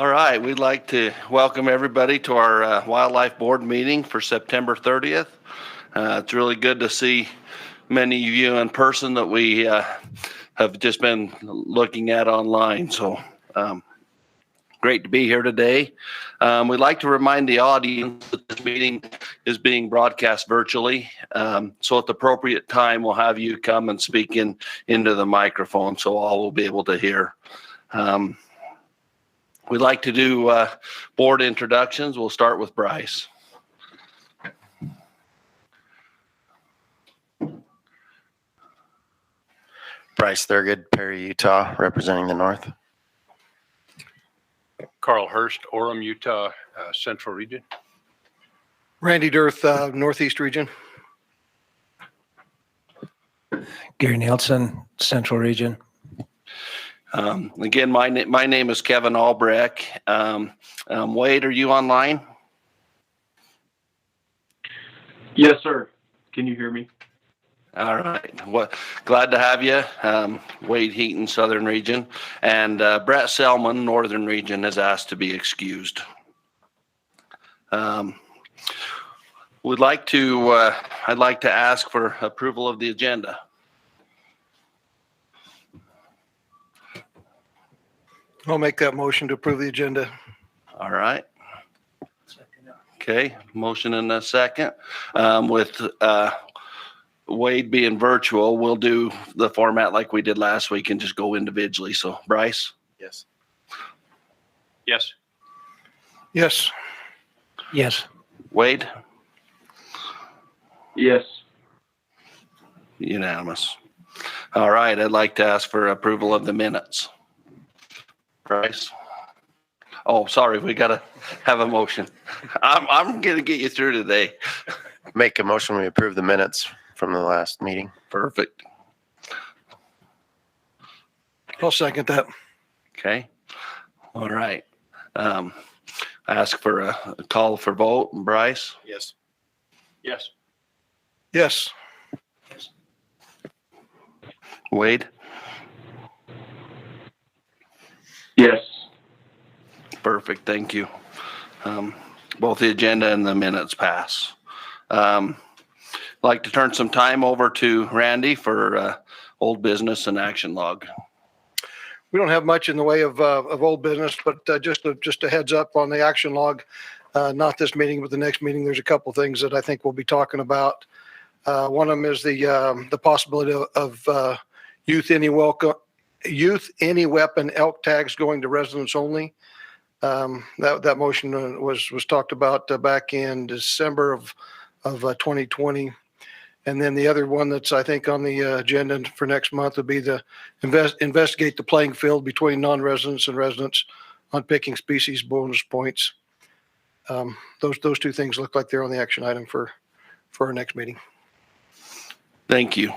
All right, we'd like to welcome everybody to our Wildlife Board meeting for September 30th. It's really good to see many of you in person that we have just been looking at online. So great to be here today. We'd like to remind the audience that this meeting is being broadcast virtually. So at the appropriate time, we'll have you come and speak into the microphone so all will be able to hear. We'd like to do board introductions. We'll start with Bryce. Bryce Thurgood, Perry, Utah, representing the North. Carl Hurst, Orem, Utah, Central Region. Randy Dirth, Northeast Region. Gary Nielsen, Central Region. Again, my name is Kevin Albrecht. Wade, are you online? Yes, sir. Can you hear me? All right. Well, glad to have you. Wade Heaton, Southern Region, and Brett Selman, Northern Region, has asked to be excused. I'd like to ask for approval of the agenda. I'll make that motion to approve the agenda. All right. Okay, motion and a second. With Wade being virtual, we'll do the format like we did last week and just go individually. So, Bryce? Yes. Yes. Yes. Yes. Wade? Yes. Unanimous. All right, I'd like to ask for approval of the minutes. Bryce? Oh, sorry, we gotta have a motion. I'm gonna get you through today. Make a motion we approve the minutes from the last meeting. Perfect. I'll second that. Okay. All right. Ask for a call for vote. Bryce? Yes. Yes. Yes. Wade? Yes. Perfect. Thank you. Both the agenda and the minutes pass. I'd like to turn some time over to Randy for old business and action log. We don't have much in the way of old business, but just a heads up on the action log. Not this meeting, but the next meeting. There's a couple things that I think we'll be talking about. One of them is the possibility of youth any weapon elk tags going to residents only. That motion was talked about back in December of 2020. And then the other one that's, I think, on the agenda for next month would be the investigate the playing field between non-residents and residents on picking species bonus points. Those two things look like they're on the action item for our next meeting. Thank you.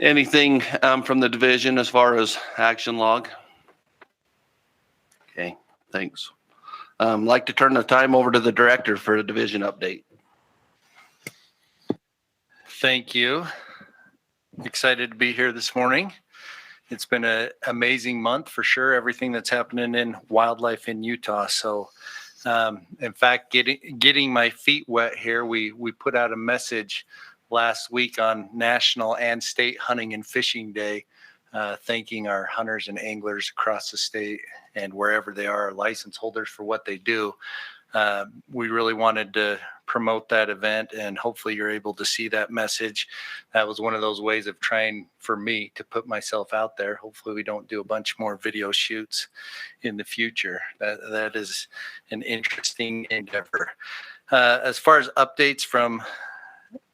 Anything from the division as far as action log? Okay, thanks. I'd like to turn the time over to the director for a division update. Thank you. Excited to be here this morning. It's been an amazing month for sure. Everything that's happening in wildlife in Utah. So, in fact, getting my feet wet here, we put out a message last week on National and State Hunting and Fishing Day, thanking our hunters and anglers across the state and wherever they are, license holders for what they do. We really wanted to promote that event, and hopefully you're able to see that message. That was one of those ways of trying for me to put myself out there. Hopefully we don't do a bunch more video shoots in the future. That is an interesting endeavor. As far as updates from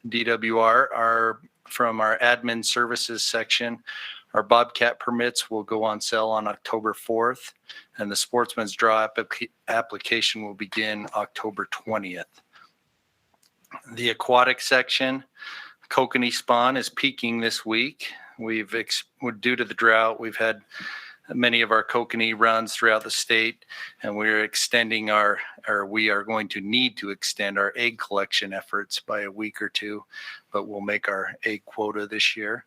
DWR, from our admin services section, our Bobcat permits will go on sale on October 4th, and the Sportsman's Draw application will begin October 20th. The aquatic section, kokanee spawn is peaking this week. Due to the drought, we've had many of our kokanee runs throughout the state, and we are going to need to extend our egg collection efforts by a week or two, but we'll make our egg quota this year.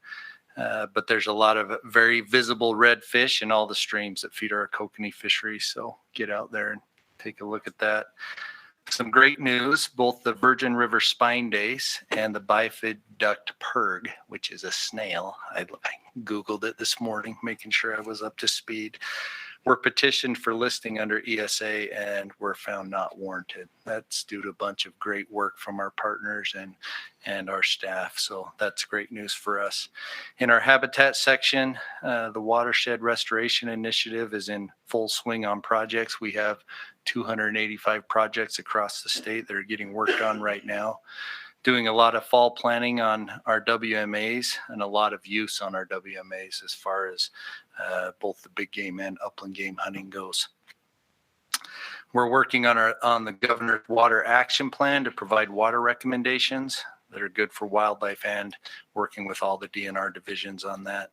But there's a lot of very visible redfish in all the streams that feed our kokanee fisheries. So get out there and take a look at that. Some great news, both the Virgin River spine dace and the bifid duct perg, which is a snail. I Googled it this morning, making sure I was up to speed, were petitioned for listing under ESA and were found not warranted. That's due to a bunch of great work from our partners and our staff. So that's great news for us. In our habitat section, the watershed restoration initiative is in full swing on projects. We have 285 projects across the state that are getting worked on right now. Doing a lot of fall planning on our WMAs and a lot of use on our WMAs as far as both the big game and upland game hunting goes. We're working on the governor's water action plan to provide water recommendations that are good for wildlife and working with all the DNR divisions on that.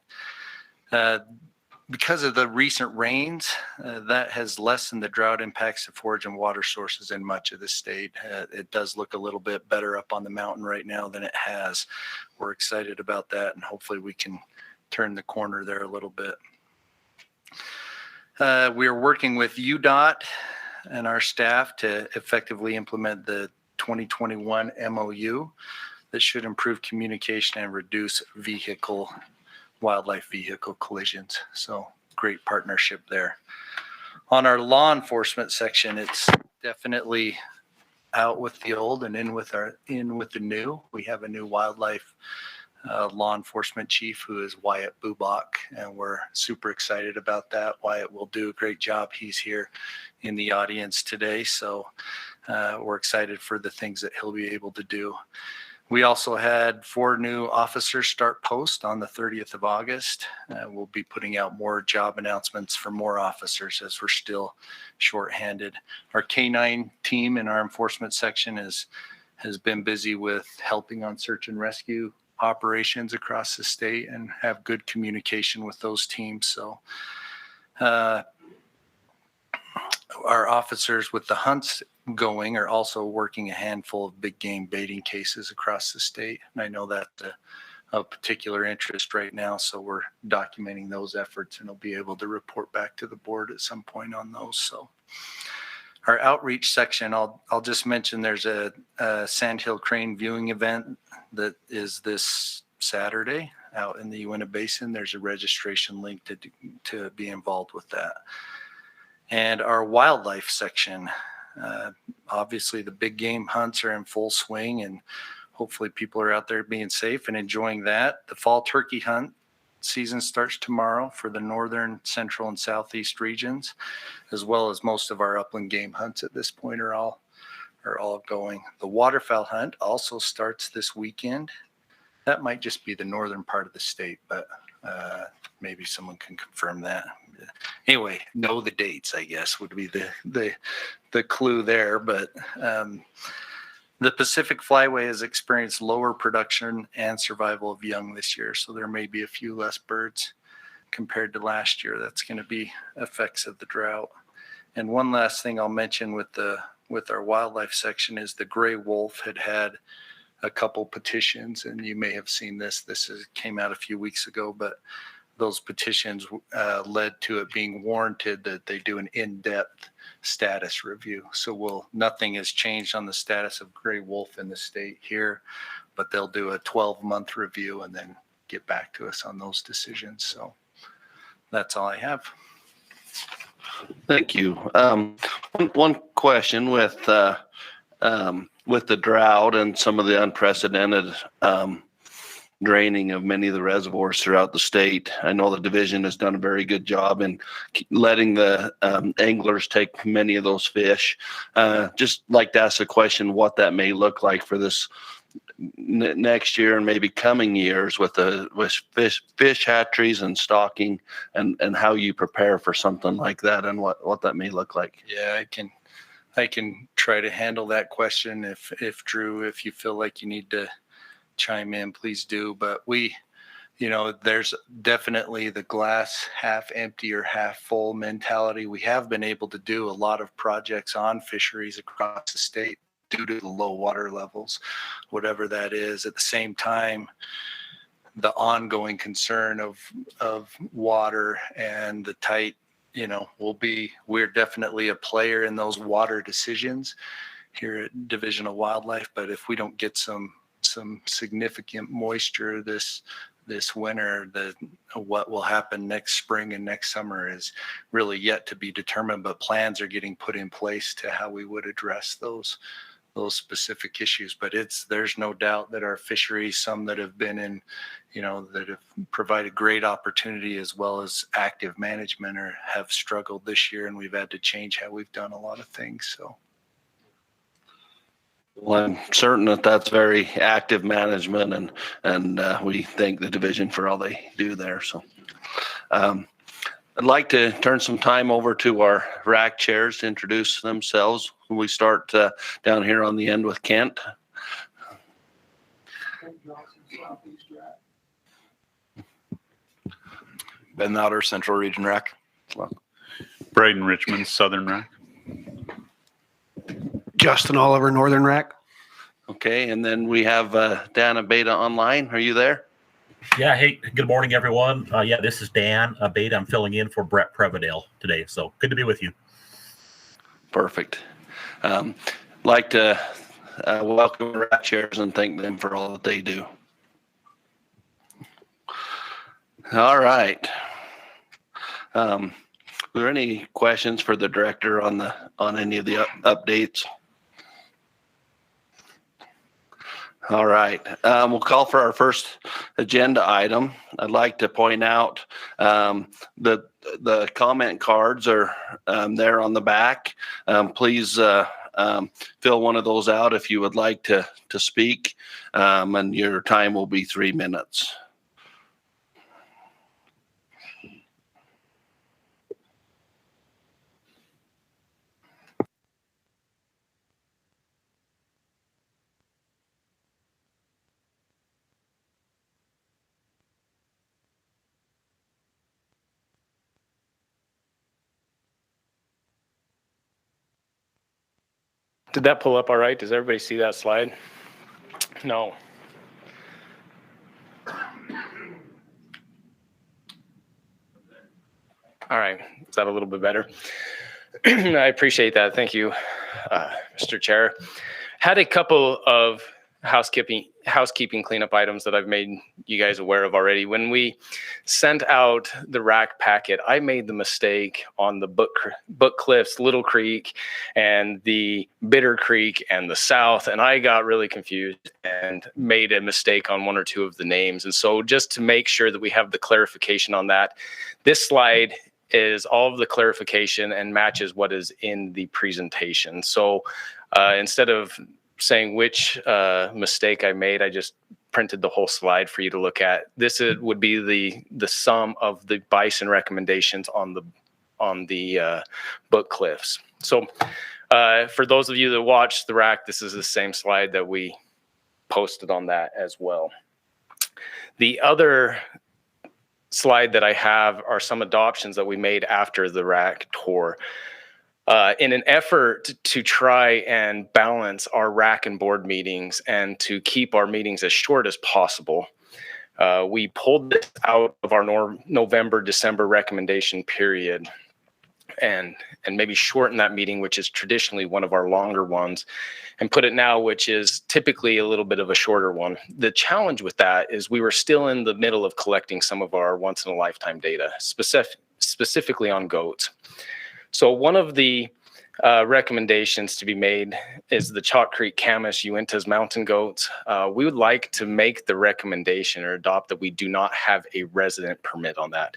Because of the recent rains, that has lessened the drought impacts of forage and water sources in much of the state. It does look a little bit better up on the mountain right now than it has. We're excited about that, and hopefully we can turn the corner there a little bit. We are working with UDOT and our staff to effectively implement the 2021 MOU that should improve communication and reduce wildlife vehicle collisions. So great partnership there. On our law enforcement section, it's definitely out with the old and in with the new. We have a new wildlife law enforcement chief who is Wyatt Bubach, and we're super excited about that. Wyatt will do a great job. He's here in the audience today, so we're excited for the things that he'll be able to do. We also had 4 new officers start post on the 30th of August. We'll be putting out more job announcements for more officers as we're still shorthanded. Our K9 team in our enforcement section has been busy with helping on search and rescue operations across the state and have good communication with those teams. So our officers with the hunts going are also working a handful of big game baiting cases across the state. And I know that of particular interest right now. So we're documenting those efforts and we'll be able to report back to the board at some point on those. So our outreach section, I'll just mention there's a Sandhill Crane viewing event that is this Saturday out in the Uinta Basin. There's a registration link to be involved with that. And our wildlife section, obviously the big game hunts are in full swing and hopefully people are out there being safe and enjoying that. The fall turkey hunt season starts tomorrow for the northern, central, and southeast regions, as well as most of our upland game hunts at this point are all going. The waterfowl hunt also starts this weekend. That might just be the northern part of the state, but maybe someone can confirm that. Anyway, know the dates, I guess, would be the clue there. But the Pacific Flyway has experienced lower production and survival of young this year, so there may be a few less birds compared to last year. That's going to be effects of the drought. And one last thing I'll mention with our wildlife section is the gray wolf had a couple petitions, and you may have seen this. Came out a few weeks ago, but those petitions led to it being warranted that they do an in-depth status review. So nothing has changed on the status of gray wolf in the state here, but they'll do a 12-month review and then get back to us on those decisions. So that's all I have. Thank you. One question with the drought and some of the unprecedented draining of many of the reservoirs throughout the state. I know the division has done a very good job in letting the anglers take many of those fish. Just like to ask a question, what that may look like for this next year and maybe coming years with fish hatcheries and stocking, and how you prepare for something like that and what that may look like. Yeah, I can try to handle that question. If Drew, if you feel like you need to chime in, please do. But there's definitely the glass half empty or half full mentality. We have been able to do a lot of projects on fisheries across the state due to the low water levels, whatever that is. At the same time, the ongoing concern of water and the tight, we're definitely a player in those water decisions here at Division of Wildlife. But if we don't get some significant moisture this winter, what will happen next spring and next summer is really yet to be determined. But plans are getting put in place to how we would address those specific issues. But there's no doubt that our fisheries, some that have been in, that have provided great opportunity as well as active management, have struggled this year, and we've had to change how we've done a lot of things. So. Well, I'm certain that that's very active management, and we thank the division for all they do there. So I'd like to turn some time over to our RAC chairs to introduce themselves. We start down here on the end with Kent. Ben Louder, Central Region RAC. Braden Richmond, Southern RAC. Justin Oliver, Northern RAC. Okay, and then we have Dan Abeta online. Are you there? Yeah, hey, good morning, everyone. Yeah, this is Dan Abeta. I'm filling in for Brett Prevadale today, so good to be with you. Perfect. Like to welcome the RAC chairs and thank them for all that they do. All right. Are there any questions for the director on any of the updates? All right. We'll call for our first agenda item. I'd like to point out that the comment cards are there on the back. Please fill one of those out if you would like to speak, and your time will be 3 minutes. Did that pull up all right? Does everybody see that slide? No. All right. Is that a little bit better? I appreciate that. Thank you, Mr. Chair. Had a couple of housekeeping cleanup items that I've made you guys aware of already. When we sent out the RAC packet, I made the mistake on the Book Cliffs, Little Creek, and the Bitter Creek and the South, and I got really confused and made a mistake on one or two of the names. And so just to make sure that we have the clarification on that, this slide is all of the clarification and matches what is in the presentation. So instead of saying which mistake I made, I just printed the whole slide for you to look at. This would be the sum of the bison recommendations on the Book Cliffs. So for those of you that watched the RAC, this is the same slide that we posted on that as well. The other slide that I have are some adoptions that we made after the RAC tour. In an effort to try and balance our RAC and board meetings and to keep our meetings as short as possible, we pulled this out of our November, December recommendation period and maybe shorten that meeting, which is traditionally one of our longer ones, and put it now, which is typically a little bit of a shorter one. The challenge with that is we were still in the middle of collecting some of our once-in-a-lifetime data, specifically on goats. So one of the recommendations to be made is the Chalk Creek Camas Uintas mountain goats. We would like to make the recommendation or adopt that we do not have a resident permit on that.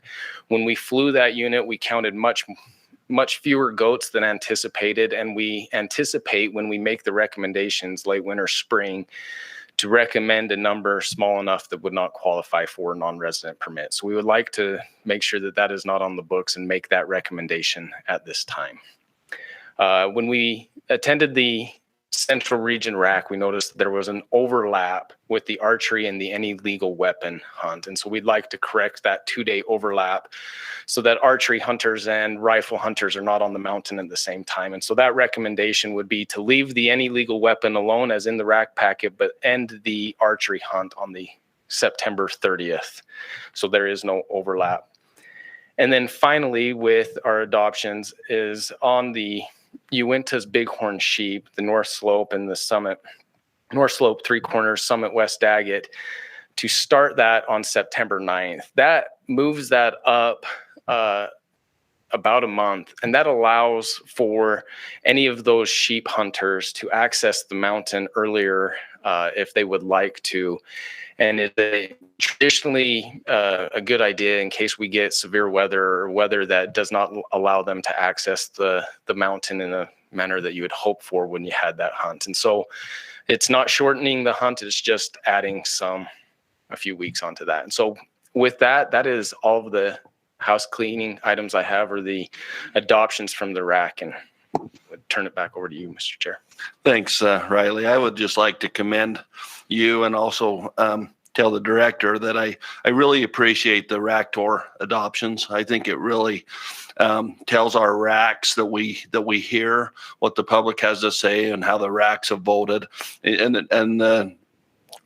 When we flew that unit, we counted much fewer goats than anticipated, and we anticipate when we make the recommendations late winter, spring, to recommend a number small enough that would not qualify for a non-resident permit. So we would like to make sure that that is not on the books and make that recommendation at this time. When we attended the Central Region RAC, we noticed that there was an overlap with the archery and the any legal weapon hunt. And so we'd like to correct that 2-day overlap so that archery hunters and rifle hunters are not on the mountain at the same time. And so that recommendation would be to leave the any legal weapon alone as in the RAC packet, but end the archery hunt on the September 30th. So there is no overlap. And then finally, with our adoptions is on the Uinta's bighorn sheep, the North Slope and the Summit, North Slope, Three Corners, Summit, West Daggett, to start that on September 9th. That moves that up about a month, and that allows for any of those sheep hunters to access the mountain earlier if they would like to. And it's traditionally a good idea in case we get severe weather or weather that does not allow them to access the mountain in a manner that you would hope for when you had that hunt. And so it's not shortening the hunt, it's just adding a few weeks onto that. And so with that, that is all of the house cleaning items I have, or the adoptions from the RAC, and would turn it back over to you, Mr. Chair. Thanks, Riley. I would just like to commend you and also tell the director that I really appreciate the RAC tour adoptions. I think it really tells our RACs that we hear what the public has to say and how the RACs have voted, and the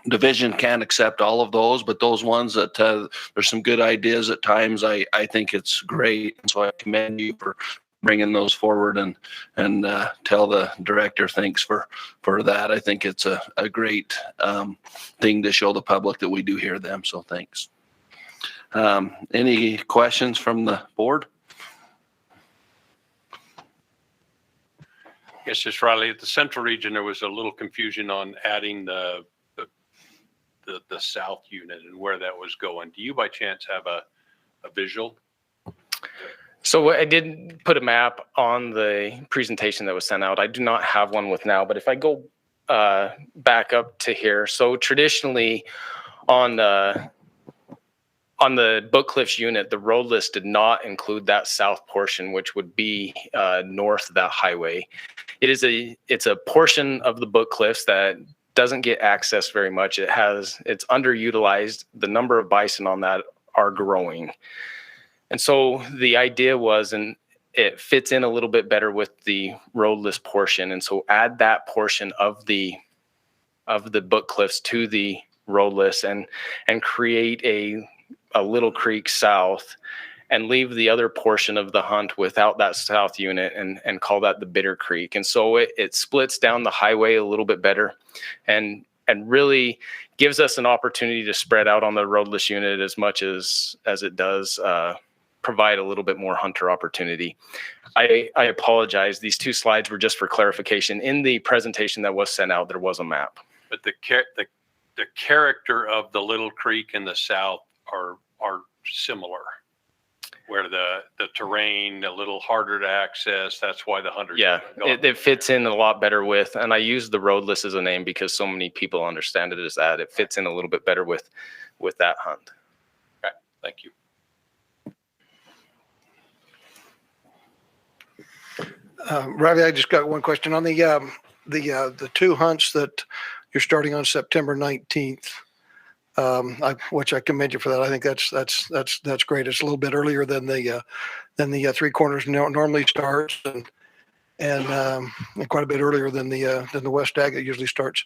division can't accept all of those, but those ones that there's some good ideas at times, I think it's great. And so I commend you for bringing those forward, and tell the director thanks for that. I think it's a great thing to show the public that we do hear them. So thanks. Any questions from the board? Yes, just Riley, at the central region, there was a little confusion on adding the south unit and where that was going. Do you by chance have a visual? So I did put a map on the presentation that was sent out. I do not have one with now, but if I go back up to here, so traditionally on the Book Cliffs unit, the road list did not include that south portion, which would be north of that highway. It's a portion of the Book Cliffs that doesn't get accessed very much. It's underutilized. The number of bison on that are growing. And so the idea was, and it fits in a little bit better with the roadless portion. And so add that portion of the Book Cliffs to the roadless and create a little creek south, and leave the other portion of the hunt without that south unit and call that the Bitter Creek. And so it splits down the highway a little bit better and really gives us an opportunity to spread out on the roadless unit as much as it does provide a little bit more hunter opportunity. I apologize. These two slides were just for clarification. In the presentation that was sent out, there was a map. But the character of the little creek in the south are similar, where the terrain a little harder to access. That's why the hunters. Yeah, it fits in a lot better with, and I use the roadless as a name because so many people understand it as that. It fits in a little bit better with that hunt. Okay, thank you. Riley, I just got one question on the two hunts that you're starting on September 19th. Which I commend you for that. I think that's great. It's a little bit earlier than the Three Corners normally starts, and quite a bit earlier than the West Daggett usually starts.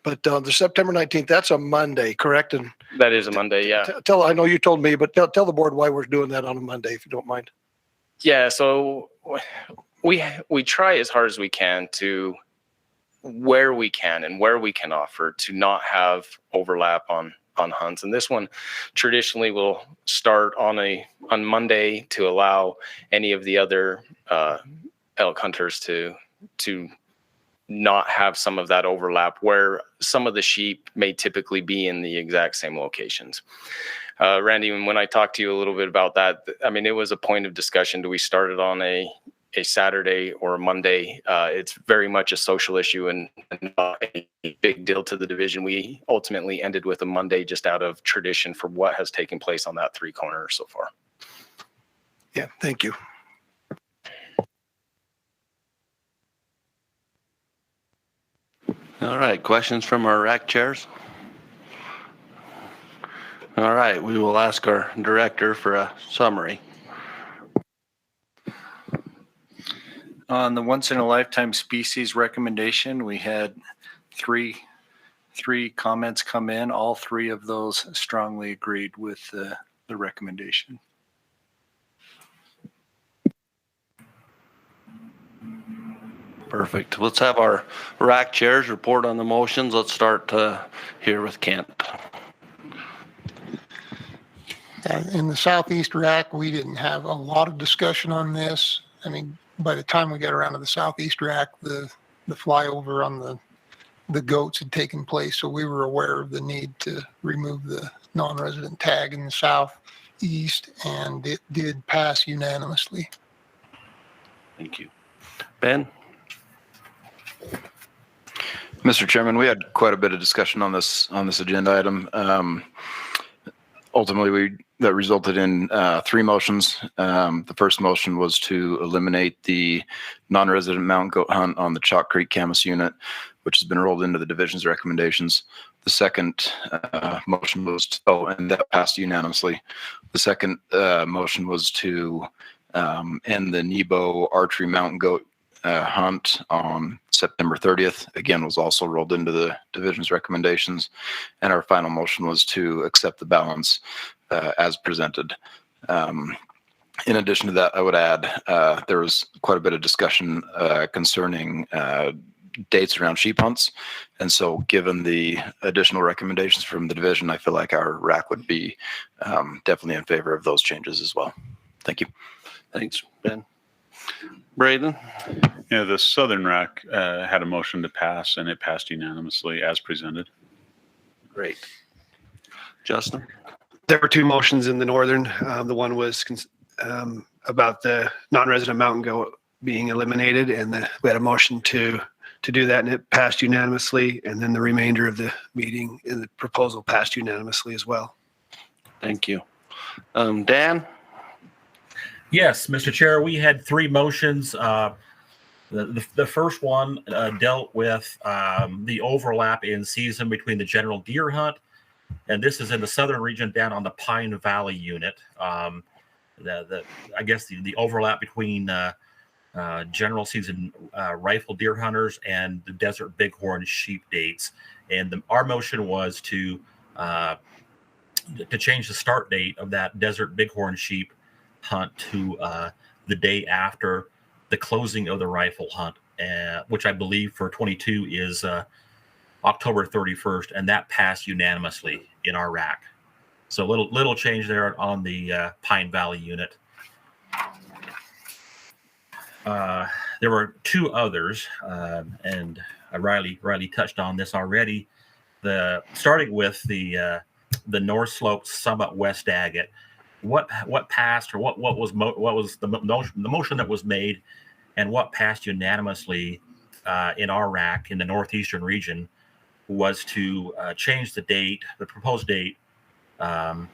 But the September 19th, that's a Monday, correct? And that is a Monday, yeah. I know you told me, but tell the board why we're doing that on a Monday, if you don't mind. Yeah, so we try as hard as we can to, where we can and where we can offer, to not have overlap on hunts. And this one traditionally will start on Monday to allow any of the other elk hunters to not have some of that overlap, where some of the sheep may typically be in the exact same locations. Randy, when I talked to you a little bit about that, I mean, it was a point of discussion. Do we start it on a Saturday or a Monday? It's very much a social issue and not a big deal to the division. We ultimately ended with a Monday just out of tradition for what has taken place on that Three Corners so far. Yeah, thank you. All right, questions from our RAC chairs? All right, we will ask our director for a summary. On the once in a lifetime species recommendation, we had three three comments come in. All three of those strongly agreed with the recommendation. Perfect. Let's have our rack chairs report on the motions. Let's start here with Kent. In the Southeast rack, we didn't have a lot of discussion on this. I mean, by the time we got around to the Southeast rack, the flyover on the goats had taken place. So we were aware of the need to remove the non-resident tag in the Southeast, and it did pass unanimously. Thank you. Ben? Mr. Chairman, we had quite a bit of discussion on this agenda item. Ultimately, that resulted in three motions. The first motion was to eliminate the non-resident mountain goat hunt on the Chalk Creek Camas unit, which has been rolled into the division's recommendations. The second motion was, and that passed unanimously. The second motion was to end the Nebo archery mountain goat hunt on September 30th. Again, was also rolled into the division's recommendations. And our final motion was to accept the balance as presented. In addition to that, I would add there was quite a bit of discussion concerning dates around sheep hunts. And so given the additional recommendations from the division, I feel like our rack would be definitely in favor of those changes as well. Thank you. Thanks, Ben. Braden? Yeah, the Southern rack had a motion to pass, and it passed unanimously as presented. Great. Justin? There were two motions in the Northern. The one was about the non-resident mountain goat being eliminated, and we had a motion to do that, and it passed unanimously. And then the remainder of the meeting, the proposal passed unanimously as well. Thank you. Dan? Yes, Mr. Chair, we had three motions. The first one dealt with the overlap in season between the general deer hunt, and this is in the southern region down on the Pine Valley unit. I guess the overlap between general season rifle deer hunters and the desert bighorn sheep dates. And our motion was to change the start date of that desert bighorn sheep hunt to the day after the closing of the rifle hunt, which I believe for 22 is October 31st, and that passed unanimously in our rack. So little change there on the Pine Valley unit. There were two others, and Riley touched on this already. Starting with the North Slope Summit West Agate. What passed, or what was the motion that was made, and what passed unanimously in our rack in the Northeastern region was to change the date. The proposed date, I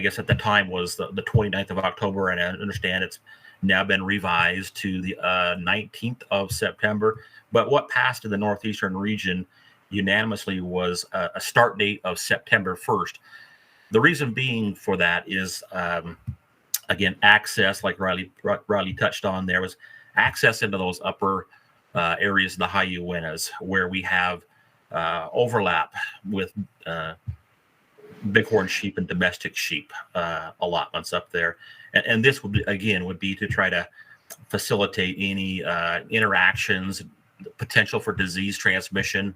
guess at the time, was the 29th of October, and I understand it's now been revised to the 19th of September. But what passed in the Northeastern region unanimously was a start date of September 1st. The reason being for that is, again, access, like Riley touched on. There was access into those upper areas of the high Uintas where we have overlap with bighorn sheep and domestic sheep allotments up there. And this would be to try to facilitate any interactions, potential for disease transmission.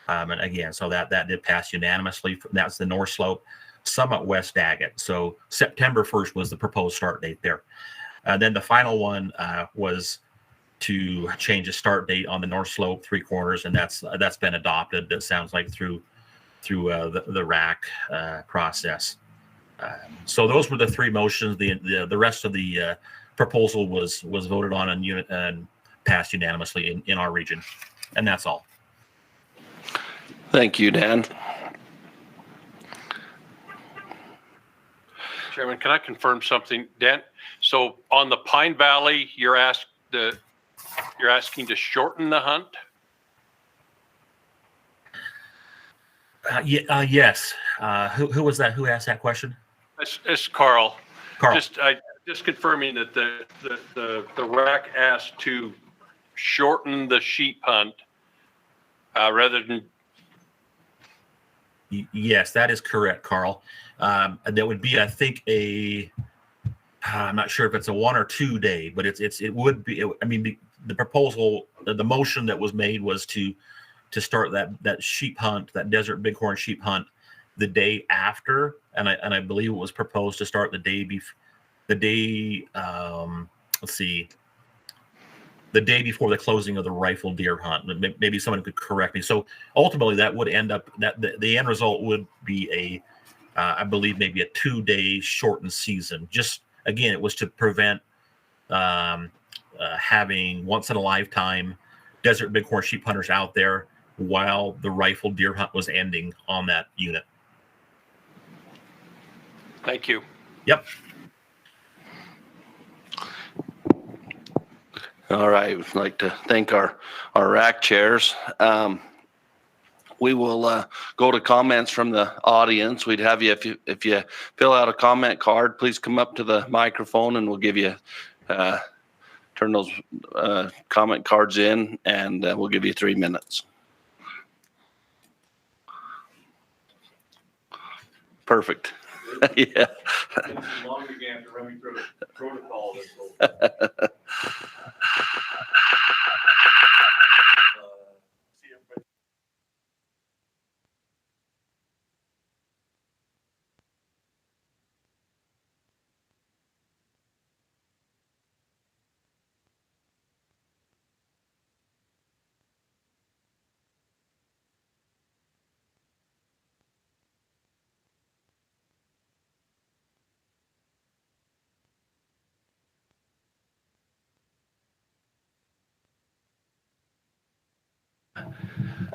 And again, so that did pass unanimously. That's the North Slope Summit West Agate. So September 1st was the proposed start date there. Then the final one was to change the start date on the North Slope Three Corners, and that's been adopted. It sounds like through the RAC process. So those were the three motions. The rest of the proposal was voted on and passed unanimously in our region, and that's all. Thank you, Dan. Chairman, can I confirm something, Dan? So on the Pine Valley, you're asking to shorten the hunt? Yes. Who was that? Who asked that question? It's Carl. Carl. Just confirming that the RAC asked to shorten the sheep hunt rather than Yes, that is correct, Carl. That would be, I think, I'm not sure if it's a 1 or 2 day, but it would be. I mean, the proposal, the motion that was made was to start that sheep hunt, that desert bighorn sheep hunt, the day after, and I believe it was proposed to start the day before the closing of the rifle deer hunt. Maybe someone could correct me. So ultimately, that would end up that the end result would be I believe maybe a 2-day shortened season. Just again, it was to prevent having once in a lifetime desert bighorn sheep hunters out there while the rifle deer hunt was ending on that unit. Thank you. Yep. All right, we'd like to thank our rack chairs. We will go to comments from the audience. We'd have you, if you fill out a comment card, please come up to the microphone and we'll give you, turn those comment cards in, and we'll give you 3 minutes. Perfect. Yeah. Long again to run me through the protocol.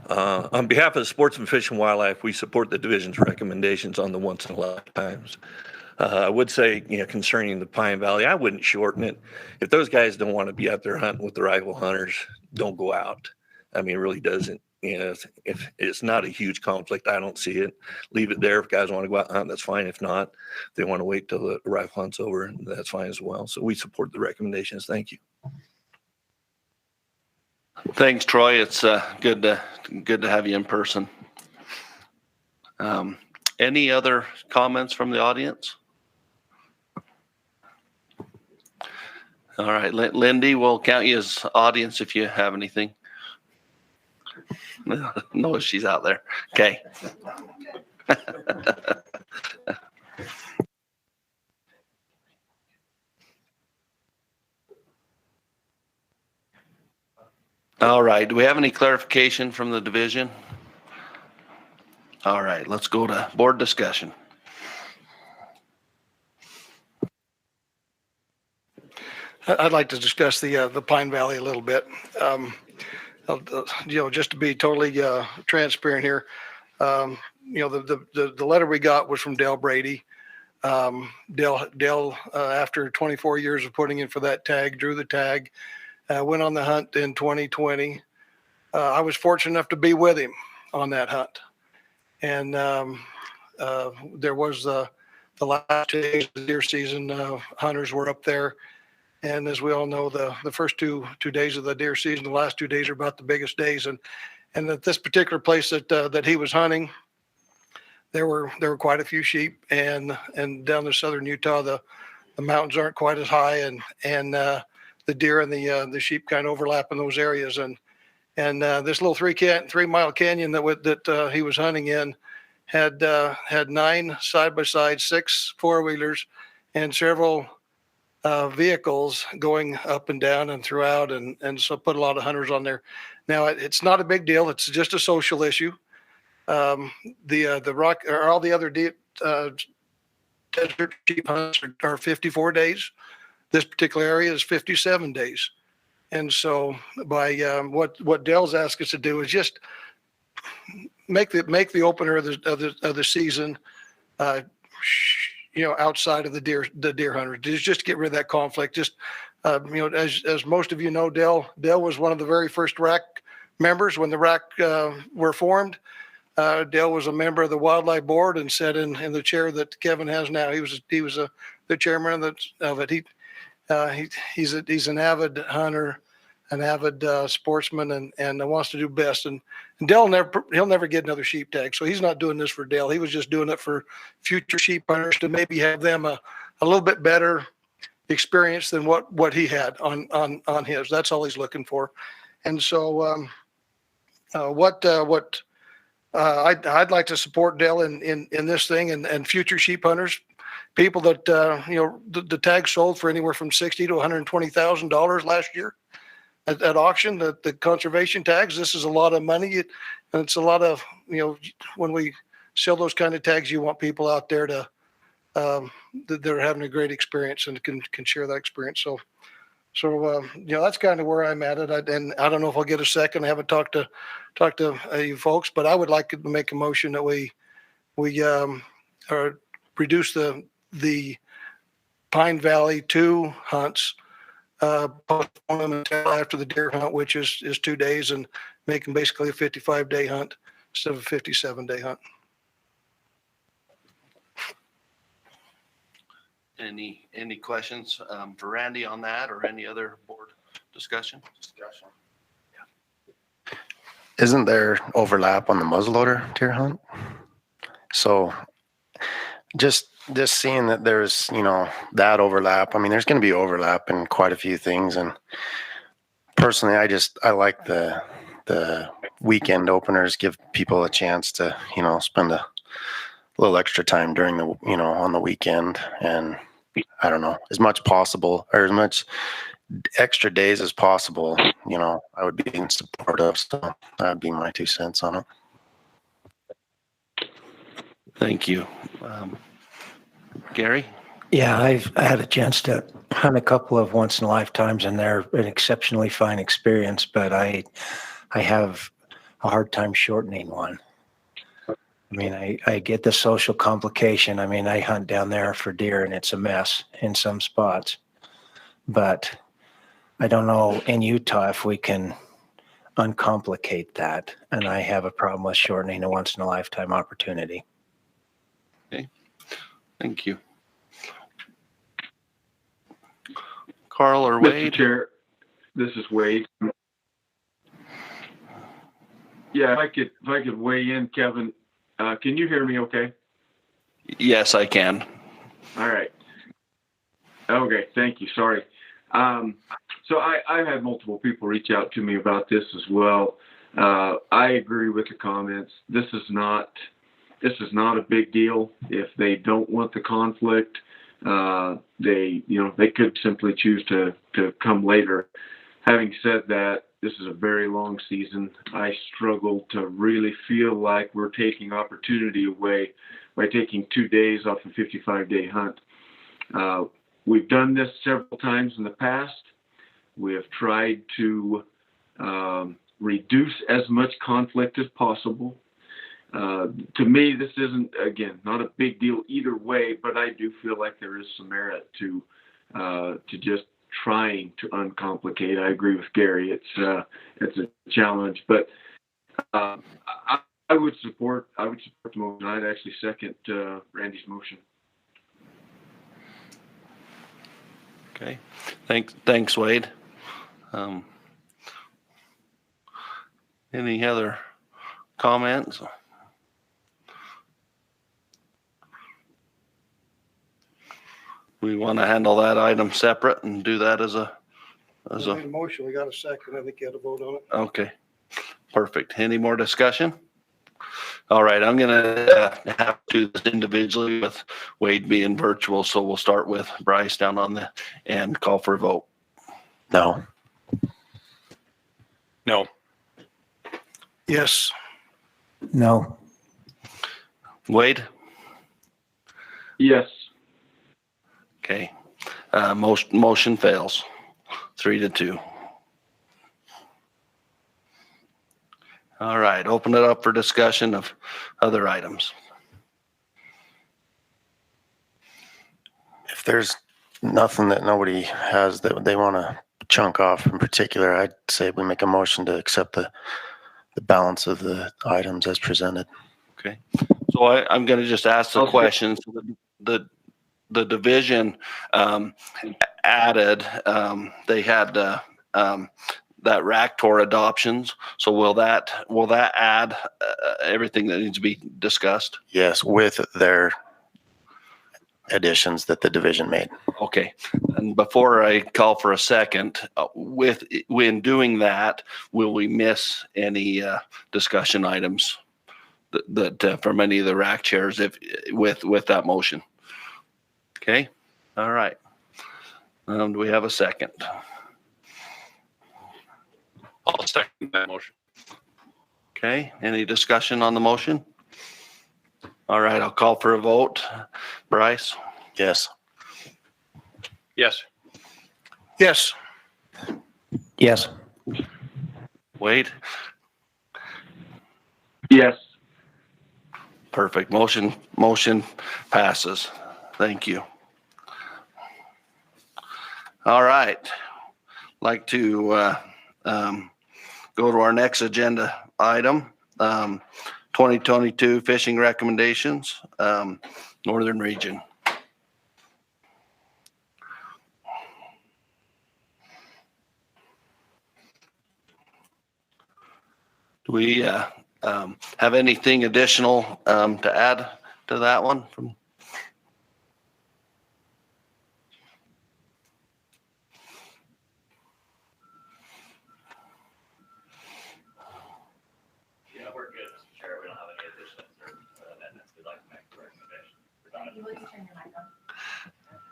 On behalf of the Sportsman, Fish and Wildlife, we support the division's recommendations on the once in a lifetimes. I would say, concerning the Pine Valley, I wouldn't shorten it. If those guys don't want to be out there hunting with the rifle hunters, don't go out. I mean, it really doesn't. If it's not a huge conflict, I don't see it. Leave it there. If guys want to go out and hunt, that's fine. If not, if they want to wait till the rifle hunt's over, that's fine as well. So we support the recommendations. Thank you. Thanks, Troy. It's good to have you in person. Any other comments from the audience? All right, Lindy, we'll count you as audience if you have anything. No, she's out there. Okay. All right. Do we have any clarification from the division? All right. Let's go to board discussion. I'd like to discuss the Pine Valley a little bit. Just to be totally transparent here, the letter we got was from Dale Brady. Dale, after 24 years of putting in for that tag, drew the tag, went on the hunt in 2020. I was fortunate enough to be with him on that hunt. And there was the last 2 days of the deer season, hunters were up there. And as we all know, the first two days of the deer season, the last 2 days are about the biggest days. And at this particular place that he was hunting, there were quite a few sheep. And down in southern Utah, the mountains aren't quite as high, and the deer and the sheep kind of overlap in those areas. And this little 3 mile canyon that he was hunting in had 9 side-by-side, 6 4-wheelers, and several vehicles going up and down and throughout, and so put a lot of hunters on there. Now it's not a big deal. It's just a social issue. The rock or all the other desert sheep hunts are 54 days. This particular area is 57 days. And so by what Dell's asked us to do is just make the opener of the season, outside of the deer hunter, just to get rid of that conflict. Just as most of you know, Dell was one of the very first RAC members when the RAC were formed. Dell was a member of the wildlife board and sat in the chair that Kevin has now. He was the chairman of it. He's an avid hunter, an avid sportsman and wants to do best. And Dale he'll never get another sheep tag. So he's not doing this for Dale. He was just doing it for future sheep hunters to maybe have them a little bit better experience than what he had on his. That's all he's looking for. And so I'd like to support Dale in this thing and future sheep hunters, people that the tag sold for anywhere from $60,000 to $120,000 last year at auction. The conservation tags. This is a lot of money, and it's a lot of when we sell those kind of tags, you want people out there to that they're having a great experience and can share that experience. So that's kind of where I'm at it. And I don't know if I'll get a second. I haven't talked to you folks, but I would like to make a motion that we reduce the Pine Valley 2 hunts, postpone them until after the deer hunt, which is 2 days, and make them basically a 55-day hunt instead of a 57-day hunt. Any questions for Randy on that, or any other board discussion? Isn't there overlap on the muzzleloader deer hunt? So just seeing that there's, that overlap. I mean, there's going to be overlap in quite a few things. And personally, I like the weekend openers, give people a chance to, spend a little extra time during the, on the weekend. And I don't know, as much possible, or as much extra days as possible, I would be in support of. So that would be my 2 cents on it. Thank you. Gary? Yeah, I had a chance to hunt a couple of once in a lifetimes, and they're an exceptionally fine experience, but I have a hard time shortening one. I mean, I get the social complication. I mean, I hunt down there for deer and it's a mess in some spots, but I don't know in Utah if we can uncomplicate that. And I have a problem with shortening a once in a lifetime opportunity. Okay. Thank you. Carl or Wade? Mr. Chair, this is Wade. Yeah, if I could weigh in, Kevin. Can you hear me okay? Yes, I can. All right. Okay, thank you. Sorry. So I've had multiple people reach out to me about this as well. I agree with the comments. This is not a big deal. If they don't want the conflict, they could simply choose to come later. Having said that, this is a very long season. I struggle to really feel like we're taking opportunity away by taking 2 days off a 55-day hunt. We've done this several times in the past. We have tried to reduce as much conflict as possible. To me, this isn't, again, not a big deal either way, but I do feel like there is some merit to just trying to uncomplicate. I agree with Gary. It's a challenge, but I would support the motion. I'd actually second Randy's motion. Okay. Thanks, Wade. Any other comments? We want to handle that item separate and do that as a. We made a motion. We got a second. I think you had to vote on it. Okay, perfect. Any more discussion? All right, I'm going to have to do this individually with Wade being virtual. So we'll start with Bryce down on the end. Call for a vote. No. No. Yes. No. Wade? Yes. Okay. Motion fails. 3-2. All right. Open it up for discussion of other items. If there's nothing that nobody has that they want to chunk off in particular, I'd say we make a motion to accept the balance of the items as presented. Okay. So I'm going to just ask the questions. The division added, they had rack tour adoptions. So will that add everything that needs to be discussed? Yes, with their additions that the division made. Okay. And before I call for a second, when doing that, will we miss any discussion items that from any of the rack chairs with that motion? Okay. All right. Do we have a second? I'll second that motion. Okay. Any discussion on the motion? All right. I'll call for a vote. Bryce? Yes. Yes. Yes. Yes. Wade? Yes. Perfect. Motion passes. Thank you. All right. Like to go to our next agenda item, 2022 fishing recommendations, Northern Region. Do we have anything additional to add to that one? Yeah, we're good, Mr. Chair. We don't have any additions or amendments we'd like to make to the recommendation.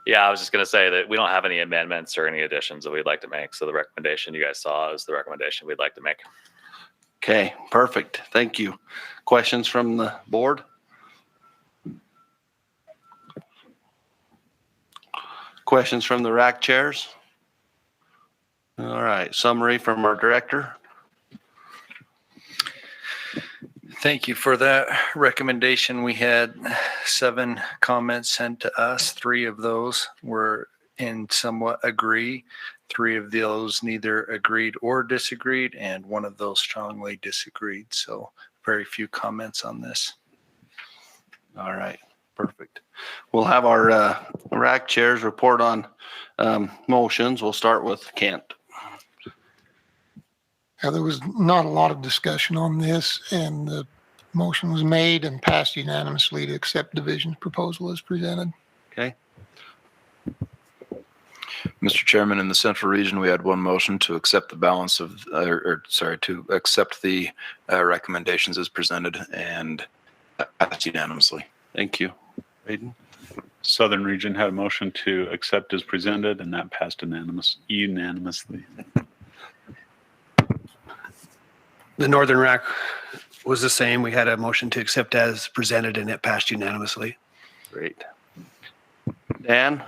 Yeah, I was just going to say that we don't have any amendments or any additions that we'd like to make. So the recommendation you guys saw is the recommendation we'd like to make. Okay, perfect. Thank you. Questions from the board? Questions from the rack chairs? All right, summary from our director. Thank you for that recommendation. We had 7 comments sent to us. 3 of those were in somewhat agree. 3 of those neither agreed or disagreed, and 1 of those strongly disagreed. So very few comments on this. All right, perfect. We'll have our rack chairs report on motions. We'll start with Kent. There was not a lot of discussion on this, and the motion was made and passed unanimously to accept division's proposal as presented. Okay. Mr. Chairman, in the central region, we had 1 motion to accept the balance of, to accept the recommendations as presented and passed unanimously. Thank you. Hayden? Southern region had a motion to accept as presented, and that passed unanimously. The northern rack was the same. We had a motion to accept as presented and it passed unanimously. Great. Dan?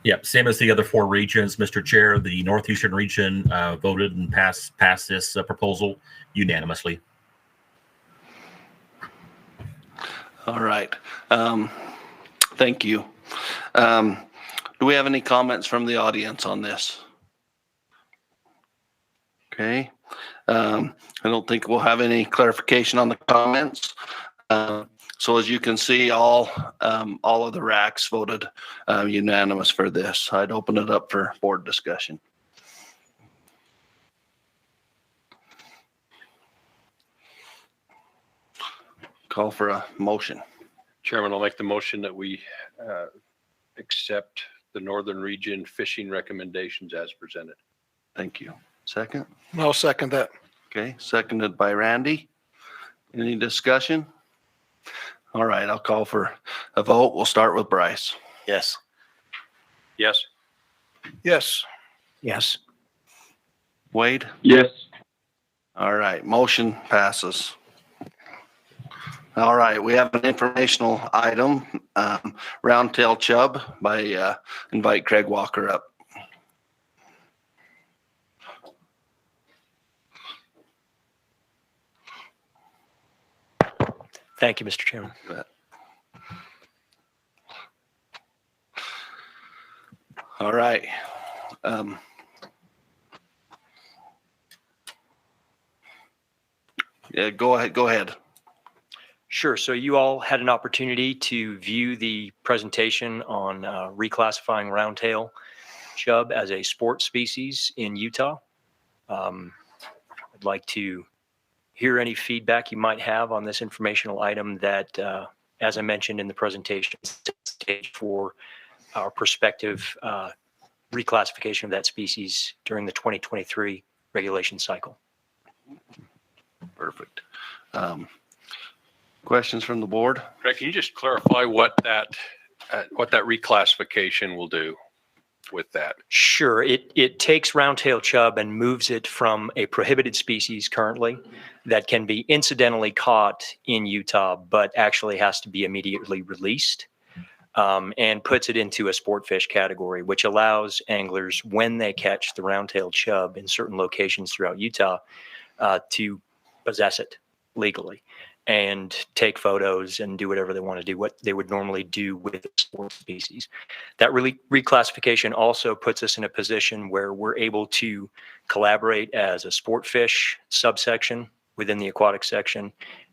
Yep, same as the other 4 regions, Mr. Chair. The Northeastern region voted and passed this proposal unanimously. All right. Thank you. Do we have any comments from the audience on this? Okay. I don't think we'll have any clarification on the comments. So as you can see, all of the racks voted unanimous for this. I'd open it up for board discussion. Call for a motion. Chairman, I'll make the motion that we accept the Northern Region fishing recommendations as presented. Thank you. Second? I'll second that. Okay, seconded by Randy. Any discussion? All right, I'll call for a vote. We'll start with Bryce. Yes. Yes. Yes. Yes. Wade? Yes. All right, motion passes. All right, we have an informational item, Roundtail chub by invite Craig Walker up. Thank you, Mr. Chairman. All right. Yeah, go ahead. Sure. So you all had an opportunity to view the presentation on reclassifying Roundtail. chub as a sport species in Utah. I'd like to hear any feedback you might have on this informational item that, as I mentioned in the presentation, stage for our prospective reclassification of that species during the 2023 regulation cycle. Perfect. Questions from the board? Greg, can you just clarify what that reclassification will do with that? Sure. It takes roundtail chub and moves it from a prohibited species currently that can be incidentally caught in Utah, but actually has to be immediately released, and puts it into a sport fish category, which allows anglers, when they catch the roundtail chub in certain locations throughout Utah, to possess it legally and take photos and do whatever they want to do, what they would normally do with a sport species. That really reclassification also puts us in a position where we're able to collaborate as a sport fish subsection within the aquatic section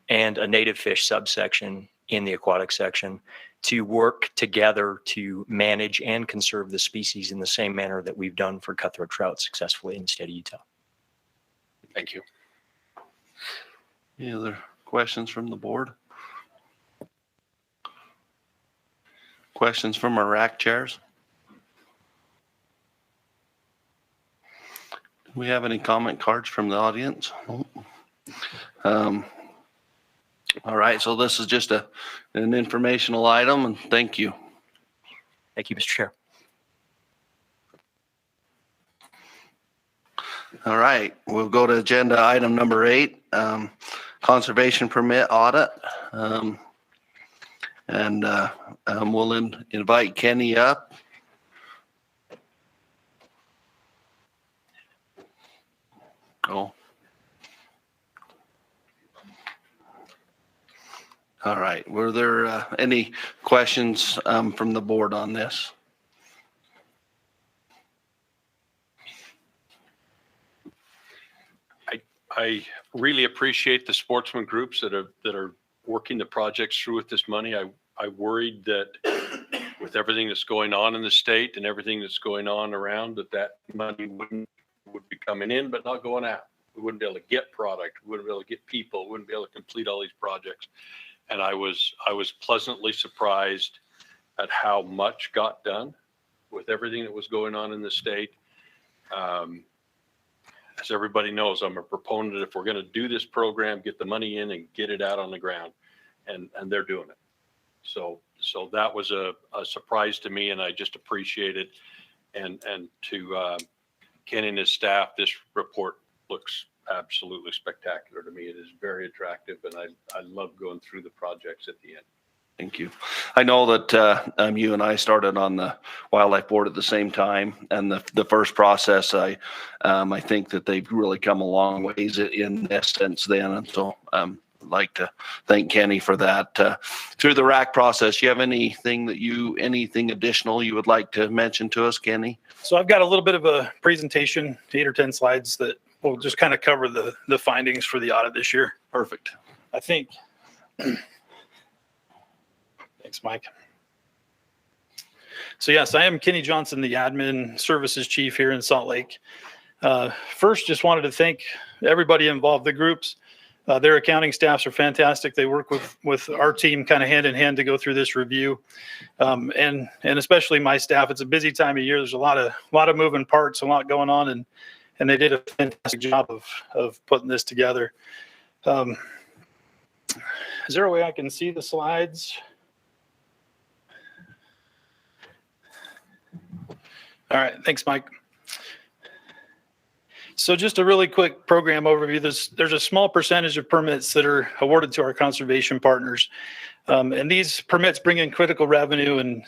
and a native fish subsection in the aquatic section to work together to manage and conserve the species in the same manner that we've done for cutthroat trout successfully in the state of Utah. Thank you. Any other questions from the board? Questions from our rack chairs? Do we have any comment cards from the audience? All right, so this is just an informational item, and thank you. Thank you, Mr. Chair. All right, we'll go to agenda item number 8, conservation permit audit. We'll invite Kenny up. Oh. All right, were there any questions from the board on this? I really appreciate the sportsman groups that are working the projects through with this money. I worried that with everything that's going on in the state and everything that's going on around, that money would be coming in but not going out. We wouldn't be able to get product. We wouldn't be able to get people. We wouldn't be able to complete all these projects. And I was pleasantly surprised at how much got done with everything that was going on in the state. As everybody knows, I'm a proponent. If we're going to do this program, get the money in and get it out on the ground, and they're doing it. So that was a surprise to me, and I just appreciate it. And to Ken and his staff, this report looks absolutely spectacular to me. It is very attractive, and I love going through the projects at the end. Thank you. I know that you and I started on the wildlife board at the same time, and the first process, I think that they've really come a long ways in this since then, and so I'd like to thank Kenny for that. Through the RAC process, you have anything additional you would like to mention to us, Kenny? So I've got a little bit of a presentation, 8 or 10 slides that will just kind of cover the findings for the audit this year. Perfect. I think. Thanks, Mike. So yes, I am Kenny Johnson, the admin services chief here in Salt Lake. First, just wanted to thank everybody involved, the groups. Their accounting staffs are fantastic. They work with our team kind of hand in hand to go through this review. And especially my staff. It's a busy time of year. There's a lot of moving parts, a lot going on, and they did a fantastic job of putting this together. Is there a way I can see the slides? All right, thanks, Mike. So just a really quick program overview. There's a small percentage of permits that are awarded to our conservation partners. And these permits bring in critical revenue and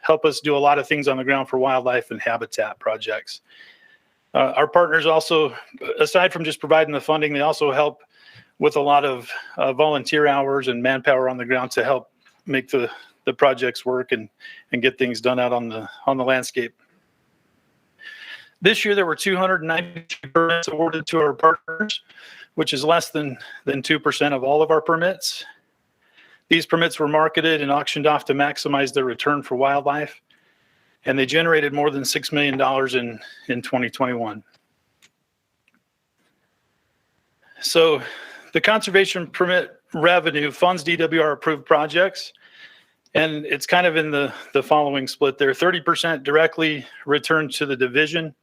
help us do a lot of things on the ground for wildlife and habitat projects. Our partners also, aside from just providing the funding, they also help with a lot of volunteer hours and manpower on the ground to help make the projects work and get things done out on the landscape. This year, there were 292 permits awarded to our partners, which is less than 2% of all of our permits. These permits were marketed and auctioned off to maximize their return for wildlife. and they generated more than $6 million in 2021. So the conservation permit revenue funds DWR approved projects, and it's kind of in the following split there. 30% directly returned to the division,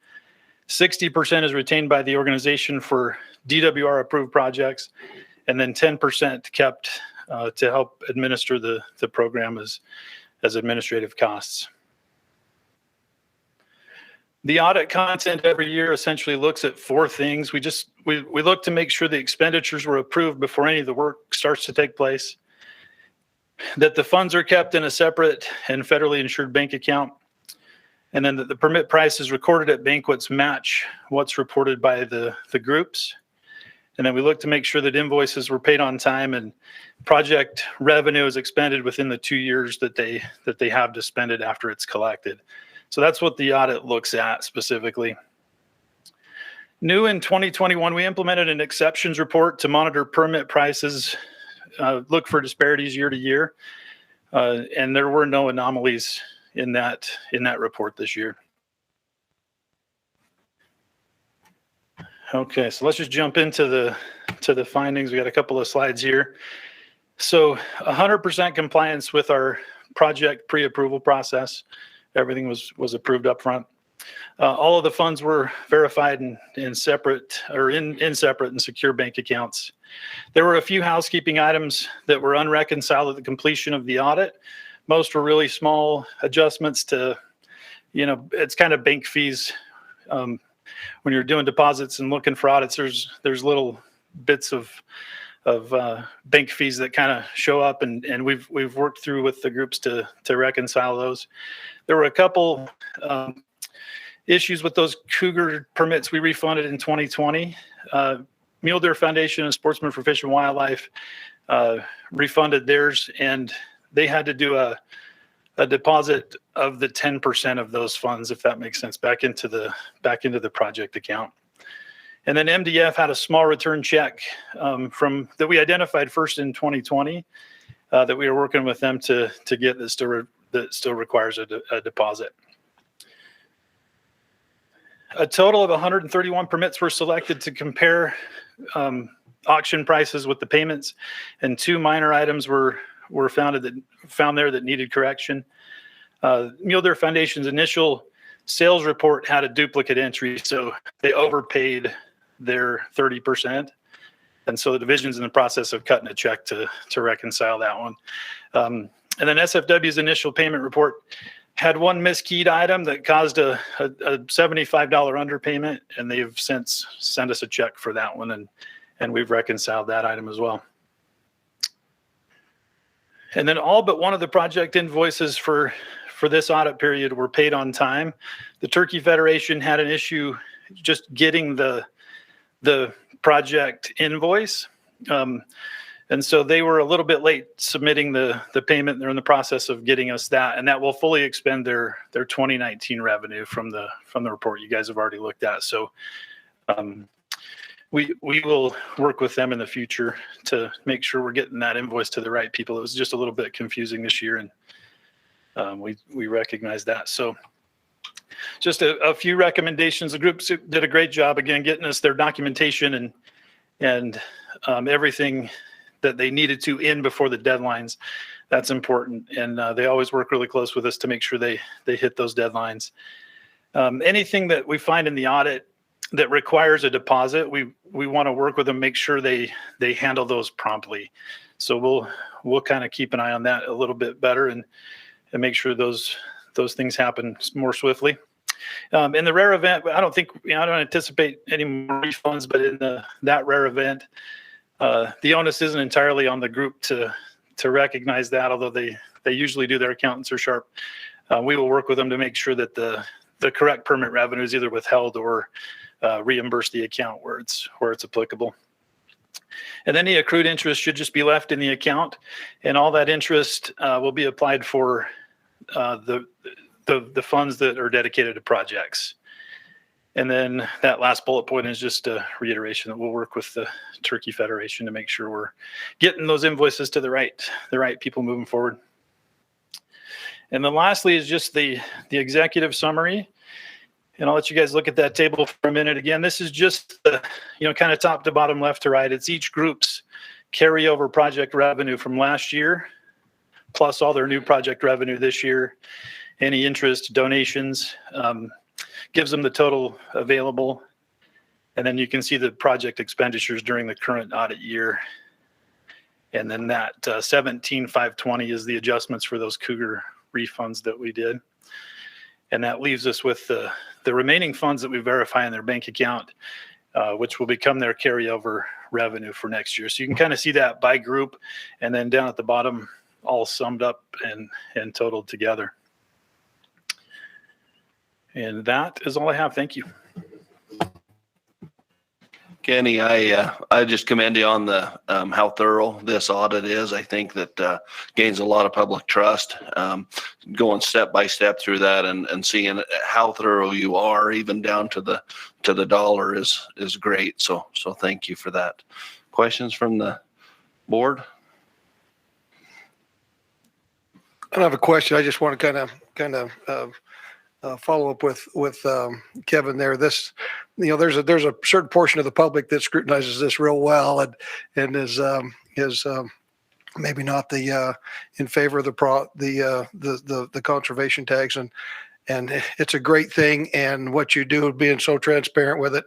60% is retained by the organization for DWR approved projects, and then 10% kept to help administer the program as administrative costs. The audit content every year essentially looks at four things. We look to make sure the expenditures were approved before any of the work starts to take place, that the funds are kept in a separate and federally insured bank account, and then that the permit prices recorded at banquets match what's reported by the groups. And then we look to make sure that invoices were paid on time and project revenue is expended within the 2 years that they have to spend it after it's collected. So that's what the audit looks at specifically. New in 2021, we implemented an exceptions report to monitor permit prices, look for disparities year to year, and there were no anomalies in that report this year. Okay, so let's just jump into the findings. We got a couple of slides here. So 100% compliance with our project pre-approval process. Everything was approved up front. All of the funds were verified in separate and secure bank accounts. There were a few housekeeping items that were unreconciled at the completion of the audit. Most were really small adjustments to, it's kind of bank fees. When you're doing deposits and looking for audits, there's little bits of bank fees that kind of show up, and we've worked through with the groups to reconcile those. There were a couple issues with those cougar permits we refunded in 2020. Mule Deer Foundation and Sportsmen for Fish and Wildlife refunded theirs, and they had to do a deposit of the 10% of those funds, if that makes sense, back into the project account. And then MDF had a small return check that we identified first in 2020 that we were working with them to get that still requires a deposit. A total of 131 permits were selected to compare auction prices with the payments, and 2 minor items were found there that needed correction. Mule Deer Foundation's initial sales report had a duplicate entry, so they overpaid their 30%. And so the division's in the process of cutting a check to reconcile that one. And then SFW's initial payment report had one miskeyed item that caused a $75 underpayment, and they've since sent us a check for that one, and we've reconciled that item as well. And then all but one of the project invoices for this audit period were paid on time. The Turkey Federation had an issue just getting the project invoice. And so they were a little bit late submitting the payment. They're in the process of getting us that, and that will fully expend their 2019 revenue from the report you guys have already looked at. So we will work with them in the future to make sure we're getting that invoice to the right people. It was just a little bit confusing this year, and we recognize that. So just a few recommendations. The group did a great job, again, getting us their documentation and everything that they needed to in before the deadlines. That's important. And they always work really close with us to make sure they hit those deadlines. Anything that we find in the audit that requires a deposit, we want to work with them, make sure they handle those promptly. So we'll kind of keep an eye on that a little bit better and make sure those things happen more swiftly. In the rare event, I don't anticipate any more refunds, but in that rare event, the onus isn't entirely on the group to recognize that, although they usually do. Their accountants are sharp. We will work with them to make sure that the correct permit revenue is either withheld or reimburse the account where it's applicable. And any accrued interest should just be left in the account, and all that interest will be applied for the funds that are dedicated to projects. And then that last bullet point is just a reiteration that we'll work with the Turkey Federation to make sure we're getting those invoices to the right people moving forward. And then lastly is just the executive summary. And I'll let you guys look at that table for a minute. Again, this is just the, kind of top to bottom, left to right. It's each group's carryover project revenue from last year, plus all their new project revenue this year, any interest, donations, gives them the total available. And then you can see the project expenditures during the current audit year. And then that 17,520 is the adjustments for those Cougar refunds that we did. And that leaves us with the remaining funds that we verify in their bank account, which will become their carryover revenue for next year. So you can kind of see that by group, and then down at the bottom, all summed up and totaled together. And that is all I have. Thank you. Kenny, I just commend you on the how thorough this audit is. I think that gains a lot of public trust. Going step by step through that and seeing how thorough you are, even down to the dollar, is great. So thank you for that. Questions from the board? I don't have a question. I just want to kind of follow up with Kevin there. This, there's a certain portion of the public that scrutinizes this real well and is maybe not in favor of the conservation tags, and it's a great thing. And what you do, being so transparent with it,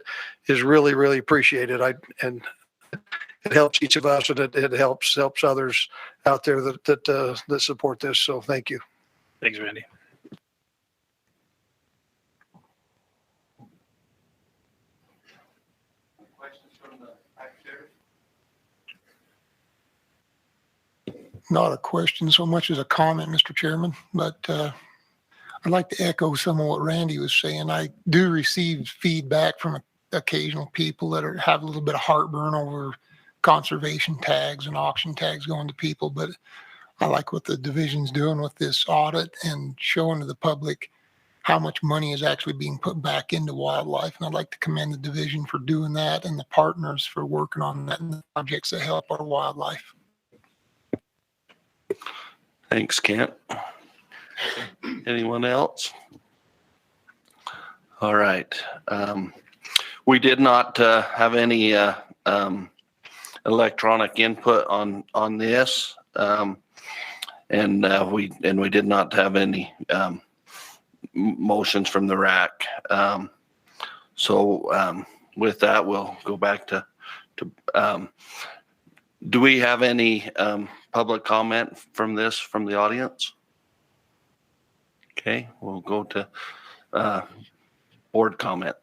is really, really appreciated. And it helps each of us, and it helps others out there that support this. So thank you. Thanks, Randy. Not a question so much as a comment, Mr. Chairman, but I'd like to echo some of what Randy was saying. I do receive feedback from occasional people that have a little bit of heartburn over conservation tags and auction tags going to people, but I like what the division's doing with this audit and showing to the public how much money is actually being put back into wildlife. And I'd like to commend the division for doing that and the partners for working on that and the projects that help our wildlife. Thanks, Kent. Anyone else? All right. We did not have any electronic input on this, and we did not have any motions from the RAC. So with that, we'll go back to do we have any public comment from the audience? Okay, we'll go to board comment.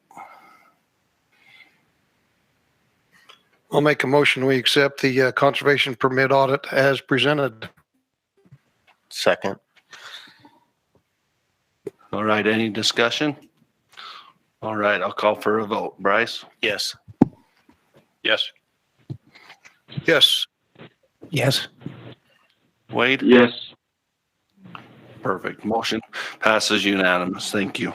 I'll make a motion. We accept the conservation permit audit as presented. Second. All right, any discussion? All right, I'll call for a vote. Bryce? Yes. Yes. Yes. Yes. Wade? Yes. Perfect. Motion passes unanimous. Thank you.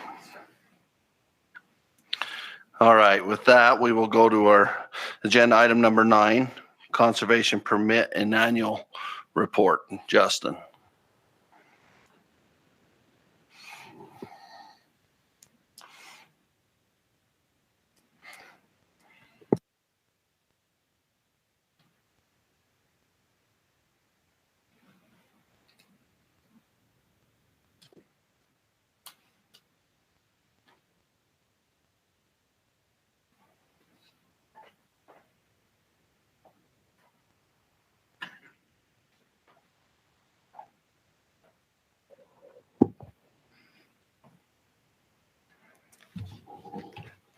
All right, with that, we will go to our agenda item number 9, conservation permit and annual report. Justin.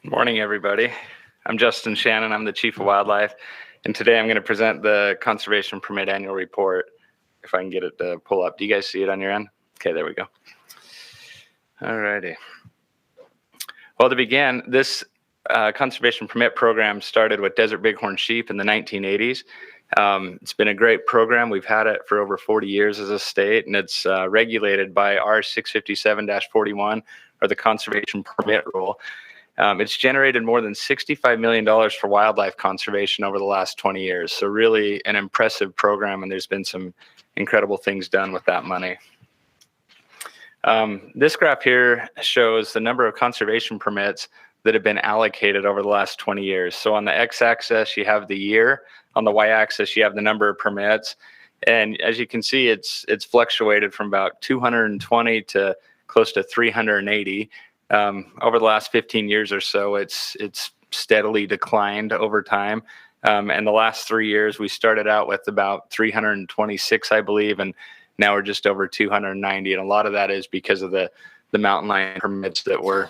Morning, everybody. I'm Justin Shannon. I'm the Chief of Wildlife, and today I'm going to present the Conservation Permit Annual Report. If I can get it to pull up. Do you guys see it on your end? Okay, there we go. All righty. Well, to begin, this Conservation Permit program started with desert bighorn sheep in the 1980s. It's been a great program. We've had it for over 40 years as a state, and it's regulated by R 657-41, or the Conservation Permit Rule. It's generated more than $65 million for wildlife conservation over the last 20 years. So really an impressive program, and there's been some incredible things done with that money. This graph here shows the number of conservation permits that have been allocated over the last 20 years. So on the x-axis, you have the year. On the y-axis, you have the number of permits. And as you can see, it's fluctuated from about 220 to close to 380. Over the last 15 years or so, it's steadily declined over time. And the last 3 years, we started out with about 326, I believe, and now we're just over 290. And a lot of that is because of the mountain lion permits that were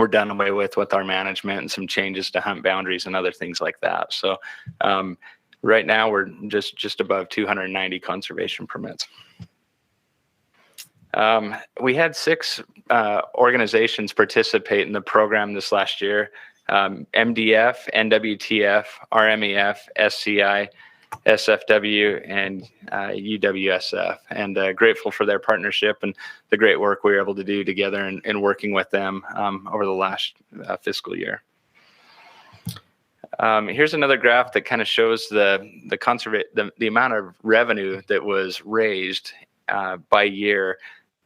done away with our management and some changes to hunt boundaries and other things like that. So right now we're just above 290 conservation permits. We had 6 organizations participate in the program this last year. MDF, NWTF, RMEF, SCI, SFW, and UWSF, and grateful for their partnership and the great work we were able to do together in working with them over the last fiscal year. Here's another graph that kind of shows the amount of revenue that was raised by year.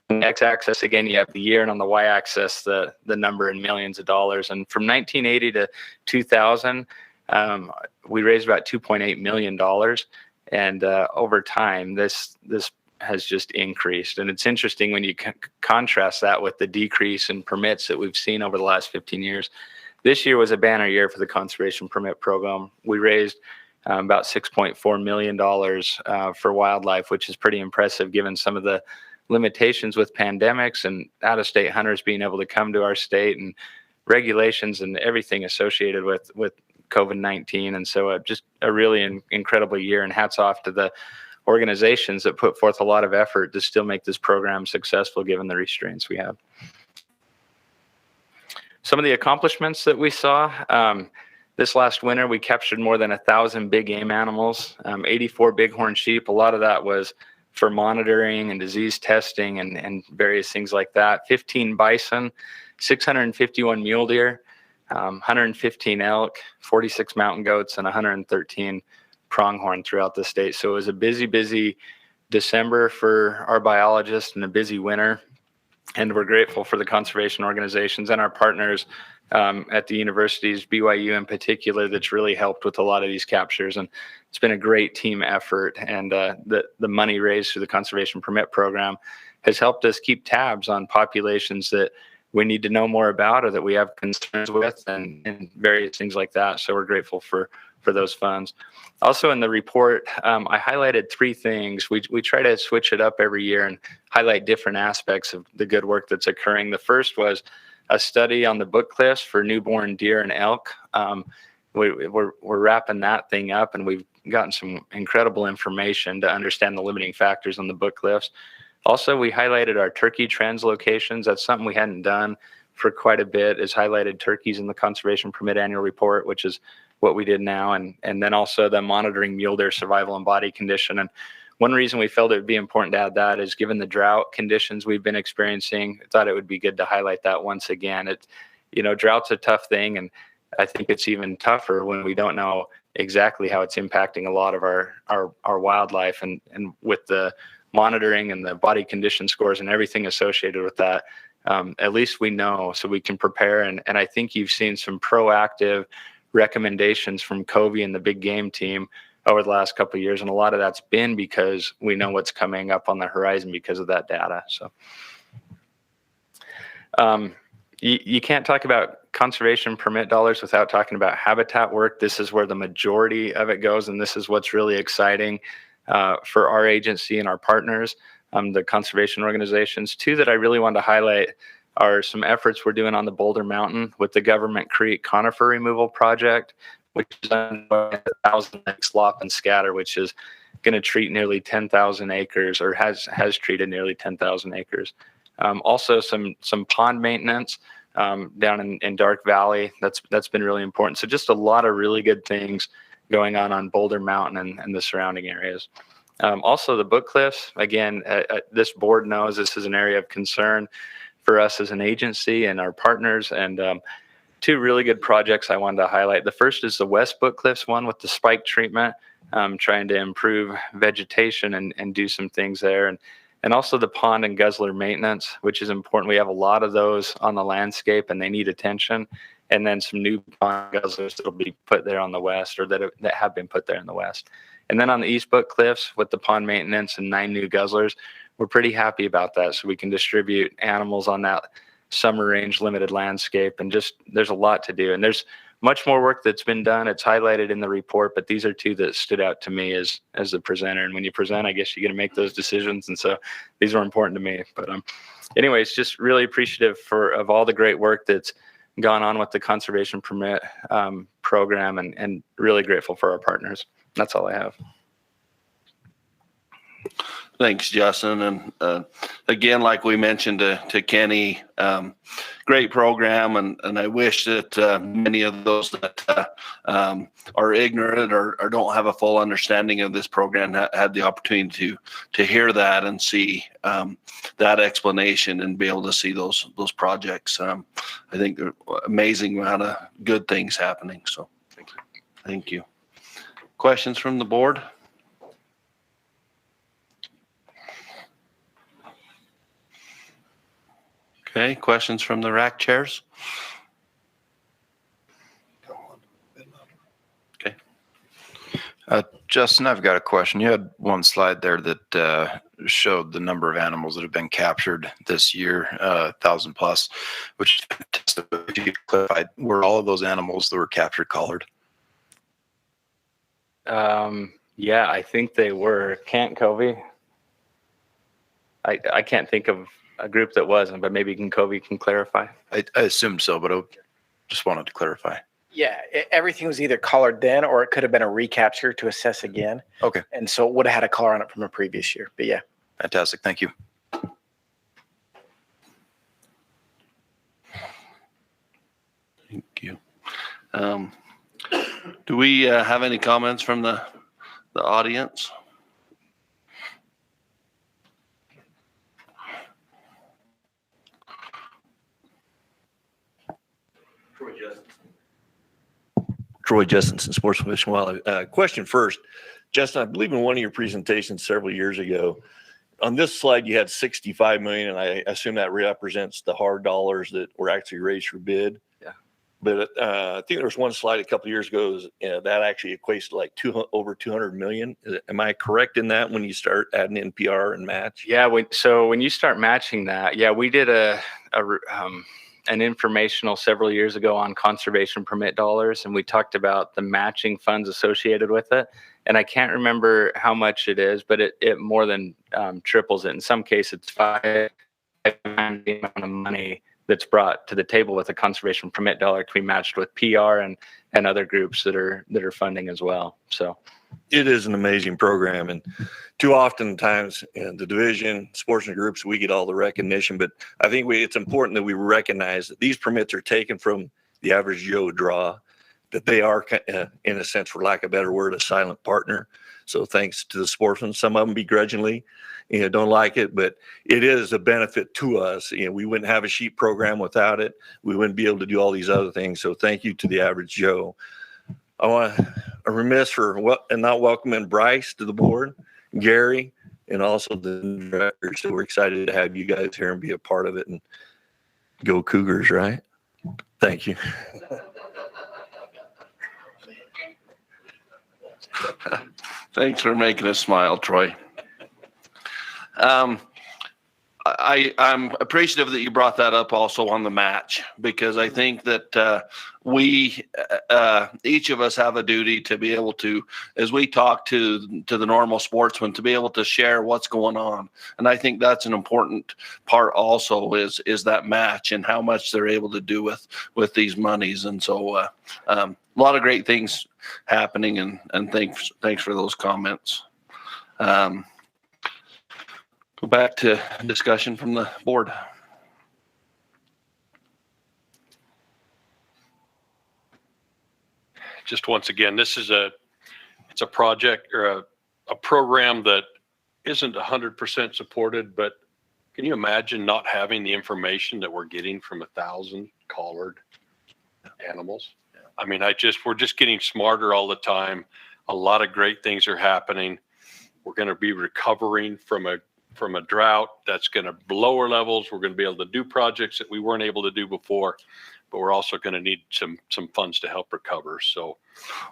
On the x-axis, again, you have the year, and on the y-axis, the number in millions of dollars. And from 1980 to 2000, we raised about $2.8 million. And over time, this has just increased. And it's interesting when you contrast that with the decrease in permits that we've seen over the last 15 years. This year was a banner year for the conservation permit program. We raised about $6.4 million for wildlife, which is pretty impressive given some of the limitations with pandemics and out-of-state hunters being able to come to our state and regulations and everything associated with COVID-19. And so just a really incredible year, and hats off to the organizations that put forth a lot of effort to still make this program successful given the restraints we have. Some of the accomplishments that we saw, this last winter, we captured more than 1,000 big game animals, 84 bighorn sheep. A lot of that was for monitoring and disease testing and various things like that. 15 bison, 651 mule deer, 115 elk, 46 mountain goats, and 113 pronghorn throughout the state. So it was a busy December for our biologists and a busy winter. And we're grateful for the conservation organizations and our partners at the universities, BYU in particular, that's really helped with a lot of these captures. And it's been a great team effort. And the money raised through the conservation permit program has helped us keep tabs on populations that we need to know more about or that we have concerns with and various things like that. So we're grateful for those funds. Also in the report, I highlighted 3 things. We try to switch it up every year and highlight different aspects of the good work that's occurring. The first was a study on the book cliffs for newborn deer and elk. We're wrapping that thing up, and we've gotten some incredible information to understand the limiting factors on the book cliffs. Also, we highlighted our turkey trends locations. That's something we hadn't done for quite a bit, is highlighted turkeys in the conservation permit annual report, which is what we did now. And then also the monitoring mule deer survival and body condition. And one reason we felt it would be important to add that is given the drought conditions we've been experiencing, I thought it would be good to highlight that once again. Drought's a tough thing, and I think it's even tougher when we don't know exactly how it's impacting a lot of our wildlife, and with the monitoring and the body condition scores and everything associated with that, at least we know so we can prepare. And I think you've seen some proactive recommendations from Covey and the big game team over the last couple of years. And a lot of that's been because we know what's coming up on the horizon because of that data. So you can't talk about conservation permit dollars without talking about habitat work. This is where the majority of it goes. And this is what's really exciting for our agency and our partners, the conservation organizations. 2 that I really wanted to highlight are some efforts we're doing on the Boulder Mountain with the Government Creek conifer removal project, which is done by 1,000 slop and scatter, which is going to treat nearly 10,000 acres, or has treated nearly 10,000 acres. Also some pond maintenance down in Dark Valley. That's been really important. So just a lot of really good things going on Boulder Mountain and the surrounding areas. Also the book cliffs, again, this board knows this is an area of concern for us as an agency and our partners. And 2 really good projects I wanted to highlight. The first is the West Book Cliffs one with the spike treatment, trying to improve vegetation and do some things there. And and also the pond and guzzler maintenance, which is important. We have a lot of those on the landscape and they need attention. And then some new pond guzzlers that'll be put there on the west, or that have been put there in the west. And then on the East Book Cliffs with the pond maintenance and 9 new guzzlers, we're pretty happy about that. So we can distribute animals on that summer range limited landscape, and just there's a lot to do. And there's much more work that's been done. It's highlighted in the report, but these are 2 that stood out to me as the presenter. And when you present, I guess you get to make those decisions. And so these are important to me. But anyways, just really appreciative of all the great work that's gone on with the conservation permit program, and really grateful for our partners. That's all I have. Thanks, Justin. And again, like we mentioned to Kenny, great program. And I wish that many of those that are ignorant or don't have a full understanding of this program had the opportunity to hear that and see that explanation and be able to see those projects. I think there are amazing amount of good things happening. So thank you. Questions from the board? Okay, questions from the rack chairs? Okay. Justin, I've got a question. You had one slide there that showed the number of animals that have been captured this year, 1,000 plus, which were all of those animals that were captured collared? Yeah, I think they were. Can't Covey? I can't think of a group that wasn't, but maybe Covey can clarify. I assumed so, but I just wanted to clarify. Yeah, everything was either collared then, or it could have been a recapture to assess again. Okay. And so it would have had a collar on it from a previous year. But yeah. Fantastic. Thank you. Thank you. Do we have any comments from the audience? Troy Justinson, Sports and Fish and Wildlife. Question first, Justin, I believe in one of your presentations several years ago, on this slide you had 65 million, and I assume that represents the hard dollars that were actually raised for bid. Yeah. But I think there was one slide a couple of years ago that actually equates to like over 200 million. Am I correct in that when you start adding in PR and match? Yeah. So when you start matching that, yeah, we did an informational several years ago on conservation permit dollars, and we talked about the matching funds associated with it. And I can't remember how much it is, but it more than triples it. In some cases, it's 5 times the amount of money that's brought to the table with a conservation permit dollar can be matched with PR and other groups that are funding as well. So it is an amazing program, and too often times in the division, sportsman groups, we get all the recognition, but I think it's important that we recognize that these permits are taken from the average Joe draw, that they are, in a sense, for lack of a better word, a silent partner. So thanks to the sportsmen, some of them begrudgingly, don't like it, but it is a benefit to us. We wouldn't have a sheep program without it. We wouldn't be able to do all these other things. So thank you to the average Joe. I'm remiss for not welcoming Bryce to the board, Gary, and also the directors. So we're excited to have you guys here and be a part of it, and go Cougars, right? Thank you. Thanks for making us smile, Troy. I'm appreciative that you brought that up also on the match, because I think that we each of us have a duty to be able to, as we talk to the normal sportsmen, to be able to share what's going on. And I think that's an important part also is that match and how much they're able to do with these monies. And so a lot of great things happening, and thanks for those comments. Go back to discussion from the board. Just once again, it's a project or a program that isn't 100% supported, but can you imagine not having the information that we're getting from 1,000 collared animals? I mean, we're just getting smarter all the time. A lot of great things are happening. We're going to be recovering from a from a drought. That's going to lower levels. We're going to be able to do projects that we weren't able to do before, but we're also going to need some funds to help recover. So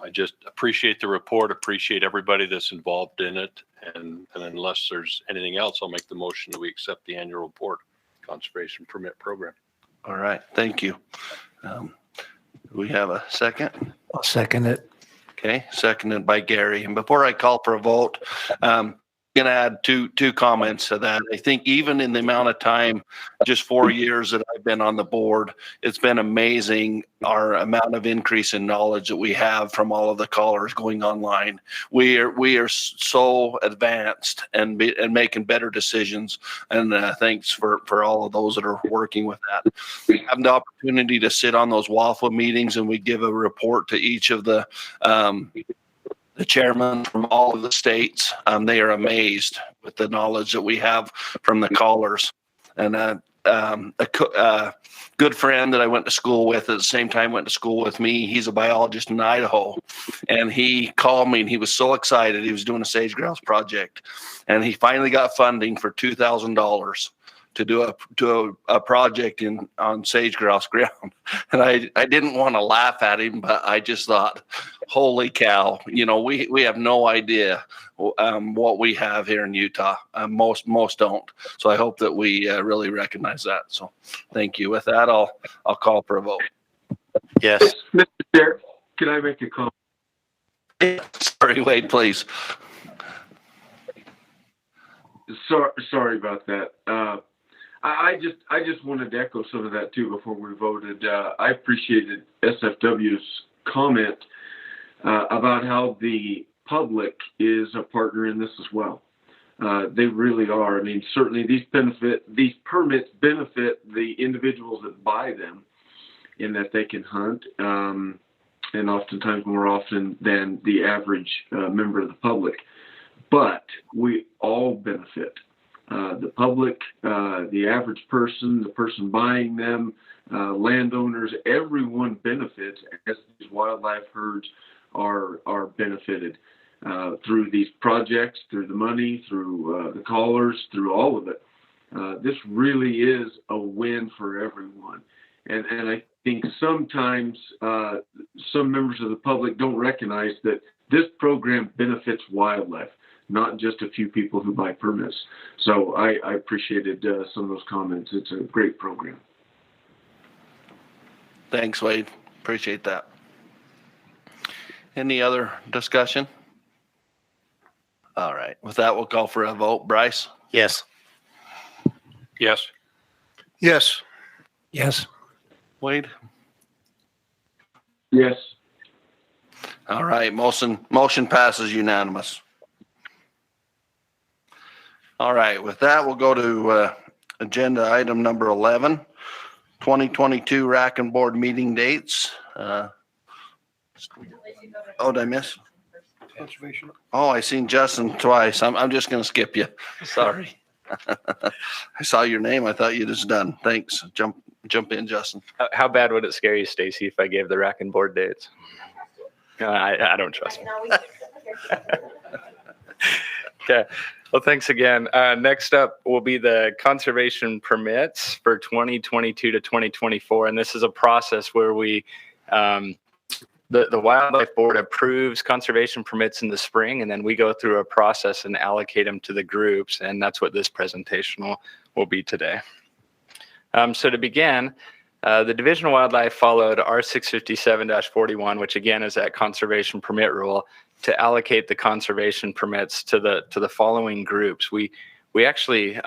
I just appreciate the report, appreciate everybody that's involved in it. And unless there's anything else, I'll make the motion that we accept the annual report, conservation permit program. All right. Thank you. We have a second. I'll second it. Okay. Seconded by Gary. And before I call for a vote, going to add two comments to that. I think even in the amount of time, just 4 years that I've been on the board, it's been amazing our amount of increase in knowledge that we have from all of the callers going online. We are so advanced and making better decisions. And thanks for all of those that are working with that. We have the opportunity to sit on those WAFA meetings, and we give a report to each of the chairman from all of the states. They are amazed with the knowledge that we have from the callers. And a good friend that I went to school with at the same time went to school with me. He's a biologist in Idaho, and he called me and he was so excited. He was doing a sage grouse project, and he finally got funding for $2,000 to do a project on sage grouse ground. And I didn't want to laugh at him, but I just thought, holy cow, we have no idea what we have here in Utah. Most don't. So I hope that we really recognize that. So thank you. With that, I'll call for a vote. Yes. Mr. Chair, can I make a comment? Sorry, Wade, please. Sorry about that. I just wanted to echo some of that too before we voted. I appreciated SFW's comment about how the public is a partner in this as well. They really are. I mean, certainly these permits benefit the individuals that buy them in that they can hunt, and oftentimes more often than the average member of the public. But we all benefit. The public, the average person, the person buying them, landowners, everyone benefits as these wildlife herds are benefited through these projects, through the money, through the callers, through all of it. This really is a win for everyone. And I think sometimes some members of the public don't recognize that this program benefits wildlife, not just a few people who buy permits. So I appreciated some of those comments. It's a great program. Thanks, Wade. Appreciate that. Any other discussion? All right. With that, we'll call for a vote. Bryce? Yes. Yes. Yes. Yes. Wade? Yes. All right. Motion passes unanimous. All right. With that, we'll go to agenda item number 11, 2022 RAC and board meeting dates. Did I miss? Conservation. Oh, I seen Justin twice. I'm just going to skip you. Sorry. I saw your name. I thought you just done. Thanks. Jump in, Justin. How bad would it scare you, Stacy, if I gave the rack and board dates? I don't trust me. Okay. Well, thanks again. Next up will be the conservation permits for 2022 to 2024. And this is a process where we, the Wildlife Board approves conservation permits in the spring, and then we go through a process and allocate them to the groups. And that's what this presentation will be today. So to begin, the Division of Wildlife followed R657-41, which again is that conservation permit rule, to allocate the conservation permits to the following groups. We actually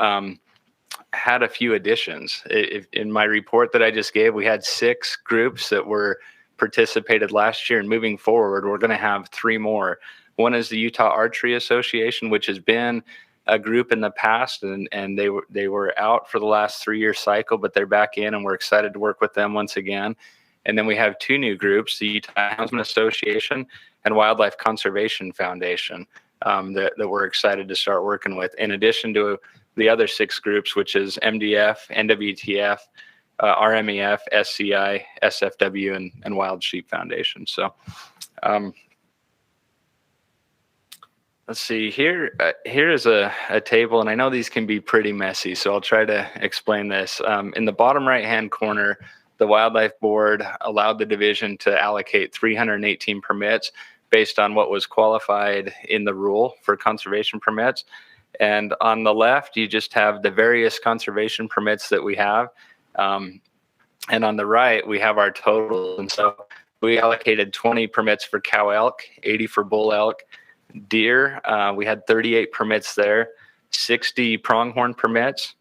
had a few additions. In my report that I just gave, we had 6 groups that were participated last year, and moving forward, we're going to have 3 more. One is the Utah Archery Association, which has been a group in the past, and they were out for the last 3-year cycle, but they're back in, and we're excited to work with them once again. And then we have 2 new groups, the Utah Houndsman Association and Wildlife Conservation Foundation, that we're excited to start working with, in addition to the other 6 groups, which is MDF, NWTF, RMEF, SCI, SFW, and Wild Sheep Foundation. So Let's see here. Here is a table, and I know these can be pretty messy, so I'll try to explain this. In the bottom right-hand corner, the Wildlife Board allowed the division to allocate 318 permits based on what was qualified in the rule for conservation permits. And on the left, you just have the various conservation permits that we have. And on the right, we have our total. And so we allocated 20 permits for cow elk, 80 for bull elk. Deer, we had 38 permits there, 60 pronghorn permits,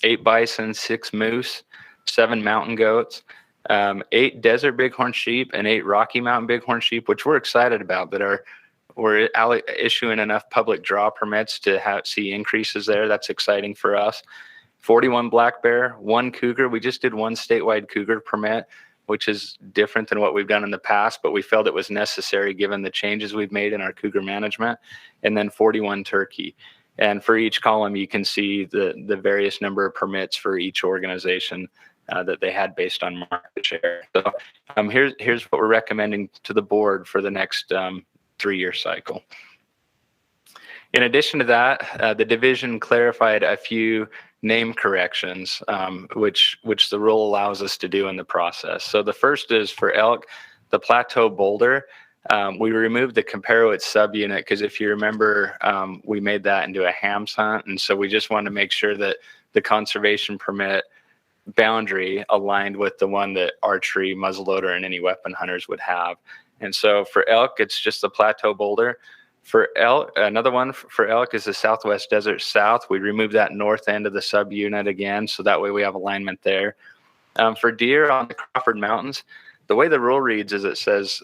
8 bison, 6 moose, 7 mountain goats, 8 desert bighorn sheep, and 8 Rocky Mountain bighorn sheep, which we're excited about, that we're issuing enough public draw permits to see increases there. That's exciting for us. 41 black bear, 1 cougar. We just did 1 statewide cougar permit, which is different than what we've done in the past, but we felt it was necessary given the changes we've made in our cougar management. And then 41 turkey. And for each column, you can see the various number of permits for each organization that they had based on market share. So here's what we're recommending to the board for the next 3-year cycle. In addition to that, the division clarified a few name corrections, which the rule allows us to do in the process. So the first is for elk, the plateau boulder. We removed the compare-with subunit because if you remember, we made that into a hams hunt. And so we just wanted to make sure that the conservation permit boundary aligned with the one that archery, muzzleloader, and any weapon hunters would have. And so for elk, it's just the plateau boulder. For elk, another one for elk is the Southwest Desert South. We removed that north end of the subunit again, so that way we have alignment there. For deer on the Crawford Mountains, the way the rule reads is it says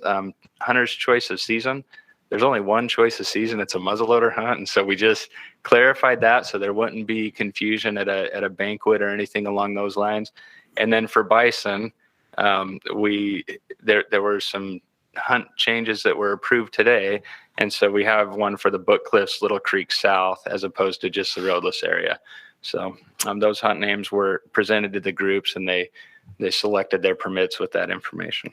hunter's choice of season. There's only one choice of season. It's a muzzleloader hunt, and so we just clarified that so there wouldn't be confusion at a banquet or anything along those lines. And then for bison, there were some hunt changes that were approved today. And so we have one for the Book Cliffs, Little Creek South, as opposed to just the roadless area. So those hunt names were presented to the groups and they selected their permits with that information.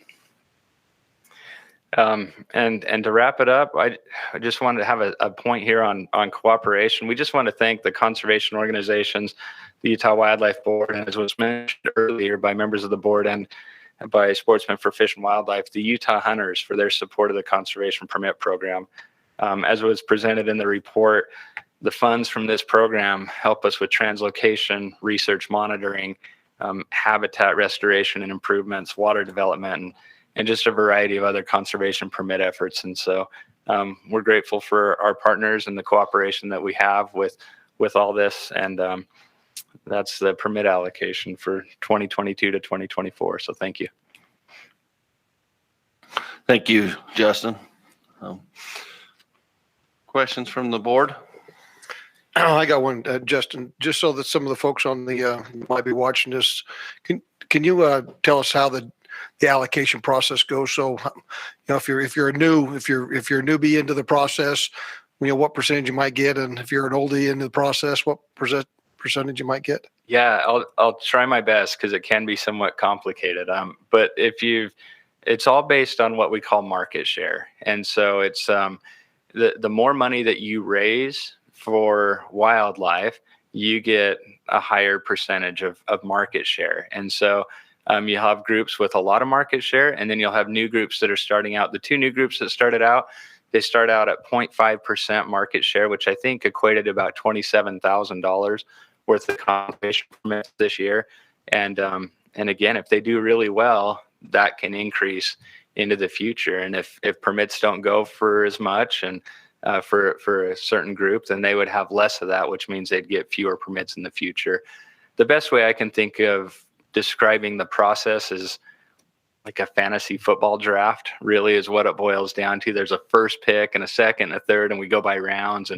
And to wrap it up, I just wanted to have a point here on cooperation. We just want to thank the conservation organizations, the Utah Wildlife Board, and as was mentioned earlier by members of the board and by Sportsmen for Fish and Wildlife, the Utah Hunters for their support of the conservation permit program. As was presented in the report, the funds from this program help us with translocation, research monitoring, habitat restoration and improvements, water development, and just a variety of other conservation permit efforts. And so we're grateful for our partners and the cooperation that we have with all this. And that's the permit allocation for 2022 to 2024. So thank you. Thank you, Justin. Questions from the board? I got one, Justin, just so that some of the folks on the might be watching this. Can you tell us how the allocation process goes? So, if you're a newbie into the process, what percentage you might get, and if you're an oldie into the process, what percentage you might get? Yeah, I'll try my best because it can be somewhat complicated. But it's all based on what we call market share, and so it's the more money that you raise for wildlife, you get a higher percentage of market share. And so you'll have groups with a lot of market share, and then you'll have new groups that are starting out. The 2 new groups that started out, they start out at 0.5% market share, which I think equated to about $27,000 worth of conservation permits this year. And again, if they do really well, that can increase into the future. And if permits don't go for as much and for a certain group, then they would have less of that, which means they'd get fewer permits in the future. The best way I can think of describing the process is like a fantasy football draft, really is what it boils down to. There's a first pick and a second and a third, and we go by rounds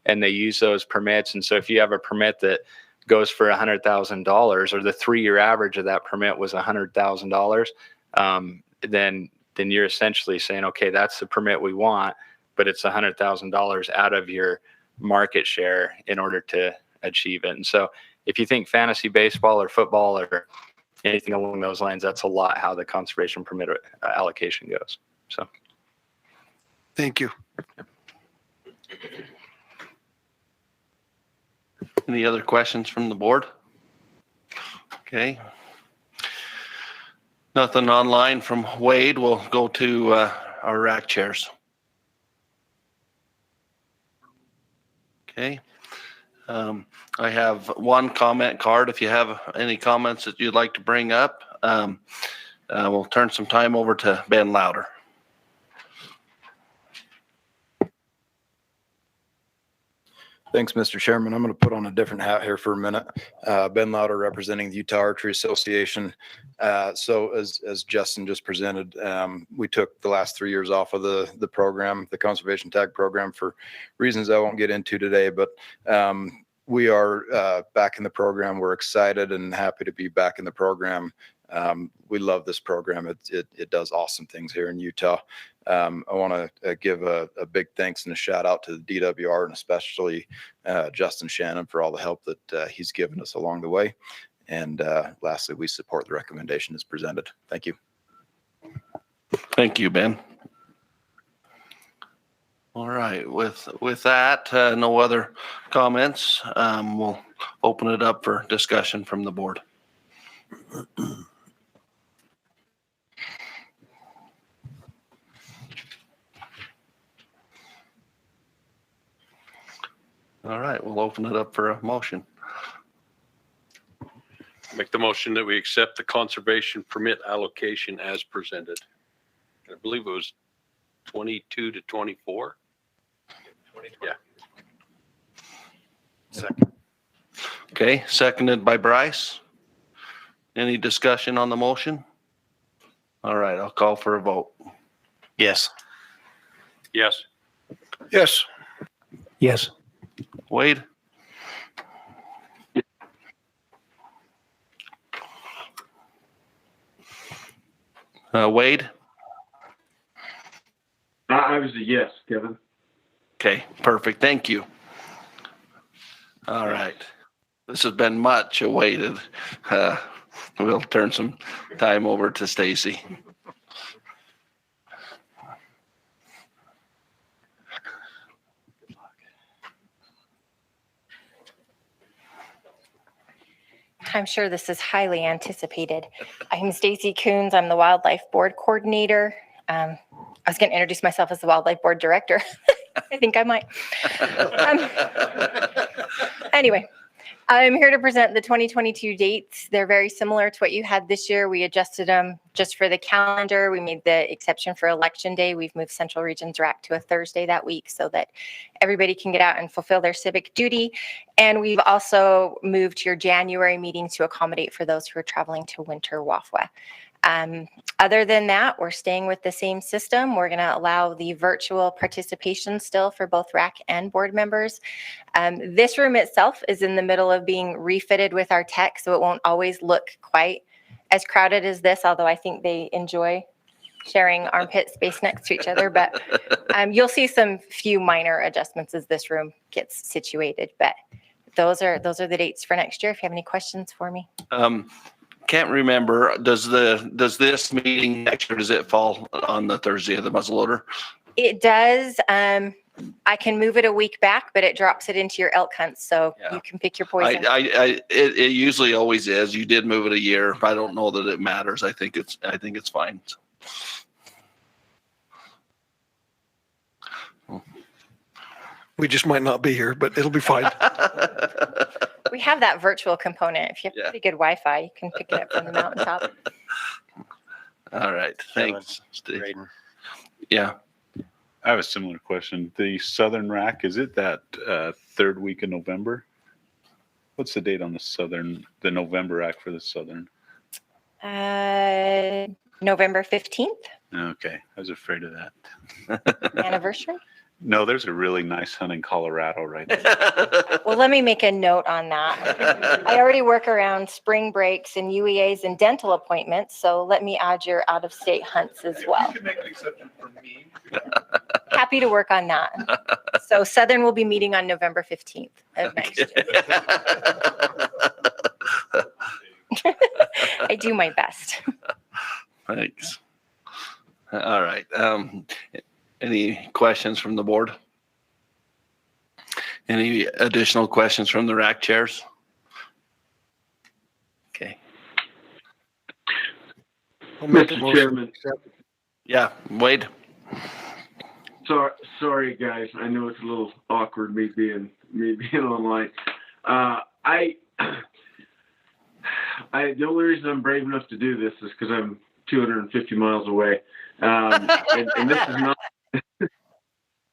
and they use those permits. And so if you have a permit that goes for $100,000 or the 3-year average of that permit was $100,000, then you're essentially saying, okay, that's the permit we want, but it's $100,000 out of your market share in order to achieve it. And so if you think fantasy baseball or football or anything along those lines, that's a lot how the conservation permit allocation goes. So thank you. Any other questions from the board? Okay. Nothing online from Wade. We'll go to our rack chairs. Okay. I have one comment card. If you have any comments that you'd like to bring up, we'll turn some time over to Ben Louder. Thanks, Mr. Chairman. I'm going to put on a different hat here for a minute. Ben Louder, representing the Utah Archery Association. So as Justin just presented, we took the last 3 years off of the program, the conservation tag program, for reasons I won't get into today, but we are back in the program. We're excited and happy to be back in the program. We love this program. It does awesome things here in Utah. I want to give a big thanks and a shout out to the DWR, and especially Justin Shannon, for all the help that he's given us along the way. And lastly, we support the recommendation as presented. Thank you. Thank you, Ben. All right. With that, no other comments. We'll open it up for discussion from the board. All right, we'll open it up for a motion. Make the motion that we accept the conservation permit allocation as presented. I believe it was 22 to 24. Yeah. Second. Okay, seconded by Bryce. Any discussion on the motion? All right, I'll call for a vote. Yes. Yes. Yes. Yes. Wade? Wade? I was a yes, Kevin. Okay, perfect. Thank you. All right. This has been much awaited. We'll turn some time over to Stacy. I'm sure this is highly anticipated. I'm Stacy Coons. I'm the Wildlife Board Coordinator. I was going to introduce myself as the Wildlife Board Director. I think I might. Anyway, I'm here to present the 2022 dates. They're very similar to what you had this year. We adjusted them just for the calendar. We made the exception for Election Day. We've moved Central Region's rack to a Thursday that week so that everybody can get out and fulfill their civic duty. And we've also moved your January meeting to accommodate for those who are traveling to Winter Wafwa. Other than that, we're staying with the same system. We're going to allow the virtual participation still for both RAC and board members. This room itself is in the middle of being refitted with our tech, so it won't always look quite as crowded as this, although I think they enjoy sharing armpit space next to each other. But you'll see some few minor adjustments as this room gets situated. But those are the dates for next year. If you have any questions for me. Can't remember. Does this meeting next year, does it fall on the Thursday of the muzzleloader? It does. I can move it a week back, but it drops it into your elk hunts, so you can pick your poison. It usually always is. You did move it a year. I don't know that it matters. I think it's fine. We just might not be here, but it'll be fine. We have that virtual component. If you have pretty good Wi-Fi, you can pick it up from the mountaintop. All right. Thanks, Steve. Yeah. I have a similar question. The Southern Rack, is it that third week in November? What's the date on the November Rack for the Southern? November 15th. Okay. I was afraid of that. Anniversary? No, there's a really nice hunt in Colorado right now. Well, let me make a note on that. I already work around spring breaks and UEAs and dental appointments, so let me add your out-of-state hunts as well. You can make an exception for me. Happy to work on that. So Southern will be meeting on November 15th of next year. I do my best. Thanks. All right. Any questions from the board? Any additional questions from the RAC chairs? Okay. Mr. Chairman. Yeah, Wade. Sorry, guys. I know it's a little awkward me being online. The only reason I'm brave enough to do this is because I'm 250 miles away, and this is not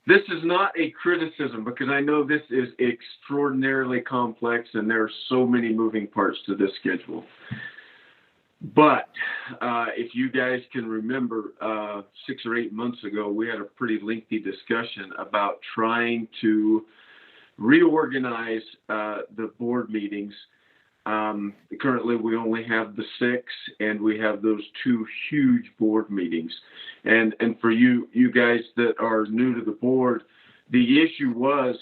this is not a criticism, because I know this is extraordinarily complex and there are so many moving parts to this schedule. But if you guys can remember, 6 or 8 months ago, we had a pretty lengthy discussion about trying to reorganize the board meetings. Currently, we only have the 6, and we have those 2 huge board meetings. And for you guys that are new to the board, the issue was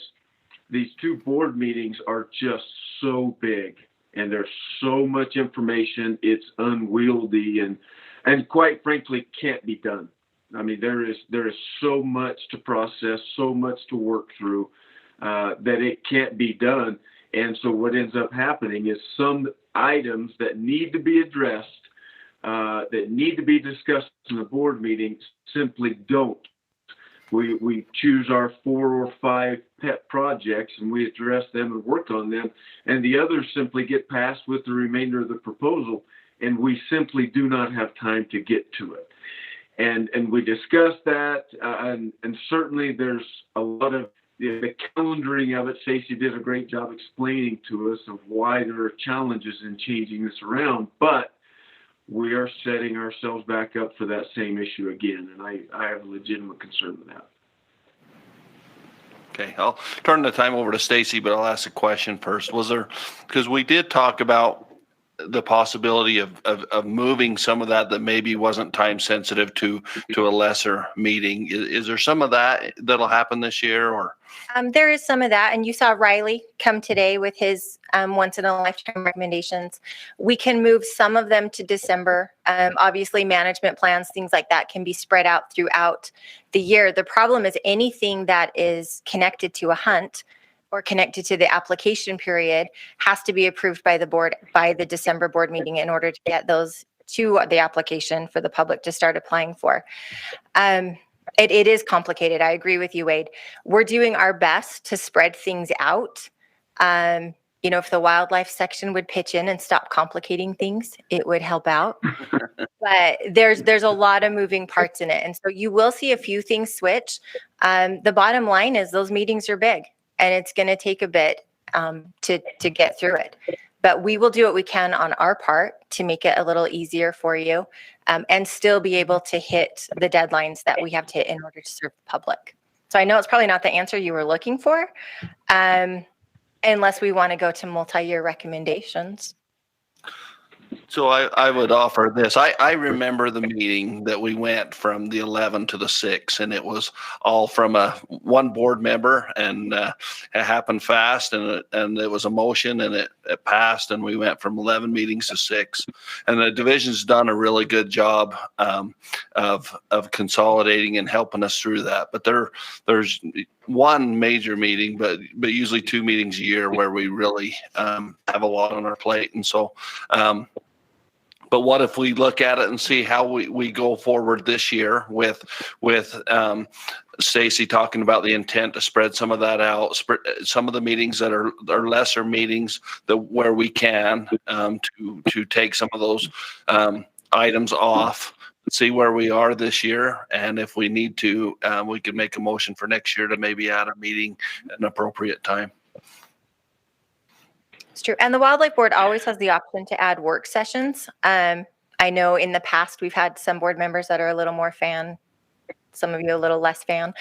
these 2 board meetings are just so big. And there's so much information, it's unwieldy and quite frankly can't be done. I mean, there is so much to process, so much to work through that it can't be done. And so what ends up happening is some items that need to be addressed, that need to be discussed in the board meeting, simply don't. We choose our 4 or 5 pet projects and we address them and work on them, and the others simply get passed with the remainder of the proposal, and we simply do not have time to get to it. And we discussed that, and certainly there's a lot of the calendaring of it. Stacey did a great job explaining to us of why there are challenges in changing this around, but we are setting ourselves back up for that same issue again, and I have a legitimate concern with that. Okay, I'll turn the time over to Stacey, but I'll ask a question first. Was there, because we did talk about the possibility of moving some of that maybe wasn't time sensitive to a lesser meeting. Is there some of that that'll happen this year, or? There is some of that, and you saw Riley come today with his once in a lifetime recommendations. We can move some of them to December. Obviously, management plans, things like that can be spread out throughout the year. The problem is anything that is connected to a hunt or connected to the application period has to be approved by the board by the December board meeting in order to get those to the application for the public to start applying for. It is complicated. I agree with you, Wade. We're doing our best to spread things out. If the wildlife section would pitch in and stop complicating things, it would help out. But there's a lot of moving parts in it. And so you will see a few things switch. The bottom line is those meetings are big, and it's going to take a bit to get through it. But we will do what we can on our part to make it a little easier for you, and still be able to hit the deadlines that we have to hit in order to serve the public. So I know it's probably not the answer you were looking for, unless we want to go to multi-year recommendations. So I would offer this. I remember the meeting that we went from the 11 to the 6, and it was all from one board member, and it happened fast, and it was a motion, and it passed, and we went from 11 meetings to 6. And the division's done a really good job of consolidating and helping us through that. But there's one major meeting, but usually 2 meetings a year where we really have a lot on our plate. And so but what if we look at it and see how we go forward this year with Stacey talking about the intent to spread some of that out, some of the meetings that are lesser meetings where we can to take some of those items off, see where we are this year. And if we need to, we could make a motion for next year to maybe add a meeting at an appropriate time. It's true. And the Wildlife Board always has the option to add work sessions. I know in the past we've had some board members that are a little more fan, some of you a little less fan.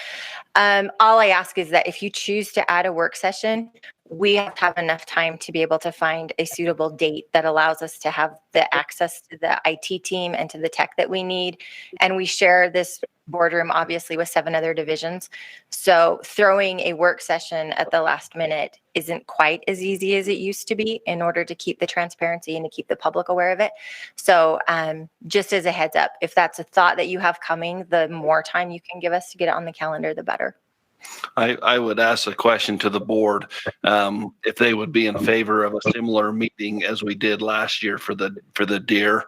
All I ask is that if you choose to add a work session, we have to have enough time to be able to find a suitable date that allows us to have the access to the IT team and to the tech that we need. And we share this boardroom, obviously, with 7 other divisions. So throwing a work session at the last minute isn't quite as easy as it used to be in order to keep the transparency and to keep the public aware of it. So just as a heads up, if that's a thought that you have coming, the more time you can give us to get it on the calendar, the better. I would ask a question to the board, if they would be in favor of a similar meeting as we did last year for the deer,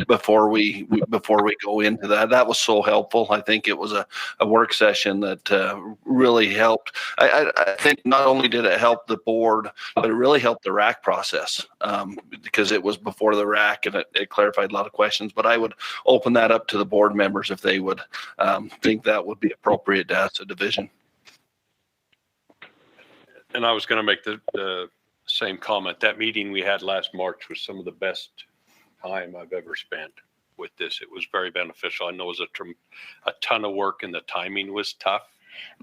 before we go into that. That was so helpful. I think it was a work session that really helped. I think not only did it help the board, but it really helped the RAC process, because it was before the RAC and it clarified a lot of questions. But I would open that up to the board members if they would think that would be appropriate to ask the division. And I was going to make the same comment. That meeting we had last March was some of the best time I've ever spent with this. It was very beneficial. I know it was a ton of work and the timing was tough.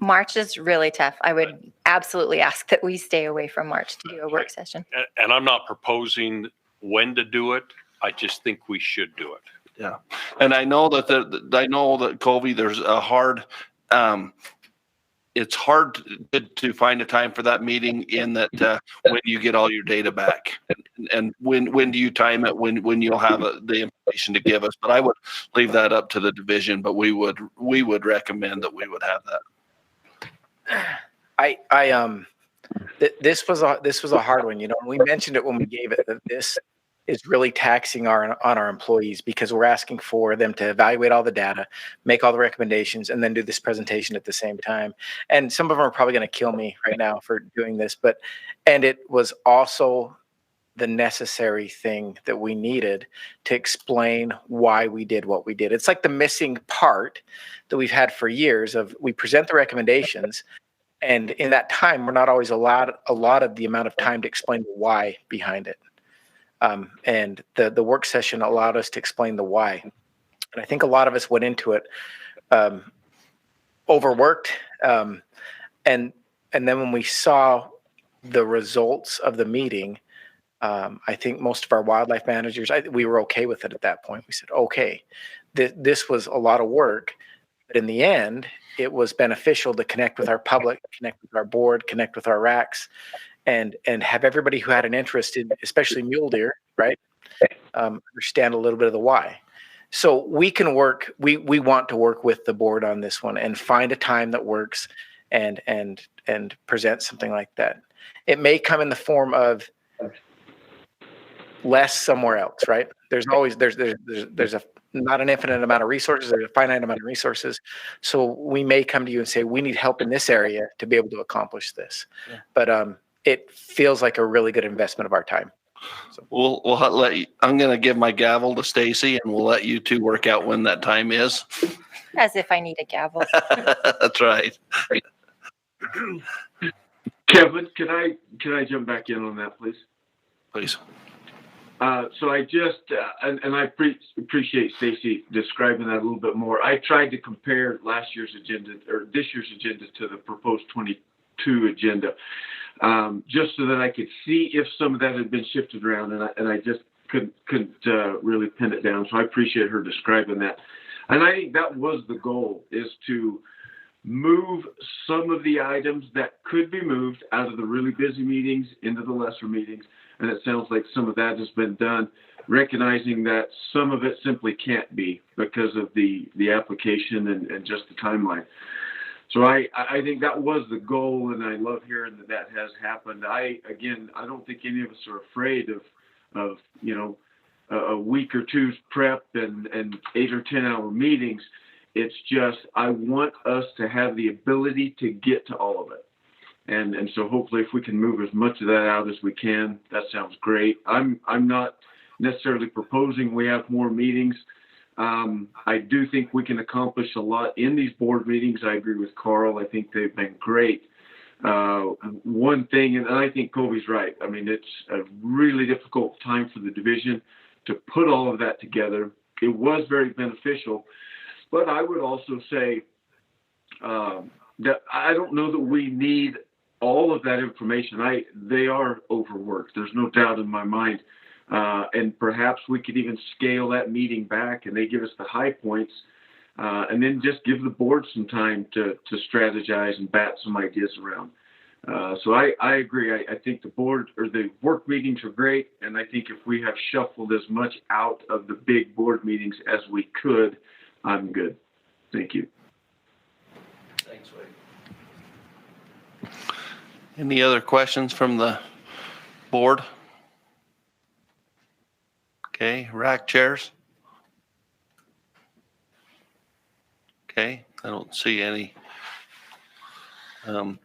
March is really tough. I would absolutely ask that we stay away from March to do a work session. And I'm not proposing when to do it. I just think we should do it. Yeah. And I know that Colby, there's a hard, it's hard to find a time for that meeting in that when you get all your data back, and when do you time it, when you'll have the information to give us. But I would leave that up to the division, but we would recommend that we would have that. This was a hard one. We mentioned it when we gave it, that this is really taxing on our employees, because we're asking for them to evaluate all the data, make all the recommendations, and then do this presentation at the same time. And some of them are probably going to kill me right now for doing this, and it was also the necessary thing that we needed to explain why we did what we did. It's like the missing part that we've had for years of, we present the recommendations, and in that time, we're not always allowed a lot of the amount of time to explain the why behind it. And the work session allowed us to explain the why. And I think a lot of us went into it overworked. And then when we saw the results of the meeting, I think most of our wildlife managers, we were okay with it at that point. We said, okay, this was a lot of work, but in the end, it was beneficial to connect with our public, connect with our board, connect with our RACs, and have everybody who had an interest in, especially mule deer, right, understand a little bit of the why. So we can work, we want to work with the board on this one and find a time that works and present something like that. It may come in the form of less somewhere else, right? There's always, there's a not an infinite amount of resources, there's a finite amount of resources. So we may come to you and say, we need help in this area to be able to accomplish this. Yeah. But it feels like a really good investment of our time. So we'll let you, I'm going to give my gavel to Stacy, and we'll let you two work out when that time is. As if I need a gavel. That's right. Kevin, can I jump back in on that, please? Please. So I just, and I appreciate Stacy describing that a little bit more. I tried to compare last year's agenda or this year's agenda to the proposed 22 agenda, just so that I could see if some of that had been shifted around, and I just couldn't really pin it down. So I appreciate her describing that. And I think that was the goal, is to move some of the items that could be moved out of the really busy meetings into the lesser meetings. And it sounds like some of that has been done, recognizing that some of it simply can't be because of the application and just the timeline. So I think that was the goal, and I love hearing that has happened. I don't think any of us are afraid of a week or two's prep and 8 or 10 hour meetings. It's just, I want us to have the ability to get to all of it. And so hopefully if we can move as much of that out as we can, that sounds great. I'm not necessarily proposing we have more meetings. I do think we can accomplish a lot in these board meetings. I agree with Carl. I think they've been great. One thing, and I think Colby's right. I mean, it's a really difficult time for the division to put all of that together. It was very beneficial, but I would also say that I don't know that we need all of that information. They are overworked. There's no doubt in my mind. And perhaps we could even scale that meeting back, and they give us the high points, and then just give the board some time to strategize and bat some ideas around. So I agree. I think the board or the work meetings are great, and I think if we have shuffled as much out of the big board meetings as we could, I'm good. Thank you. Thanks, Wade. Any other questions from the board? Okay, rack chairs. Okay, I don't see any. And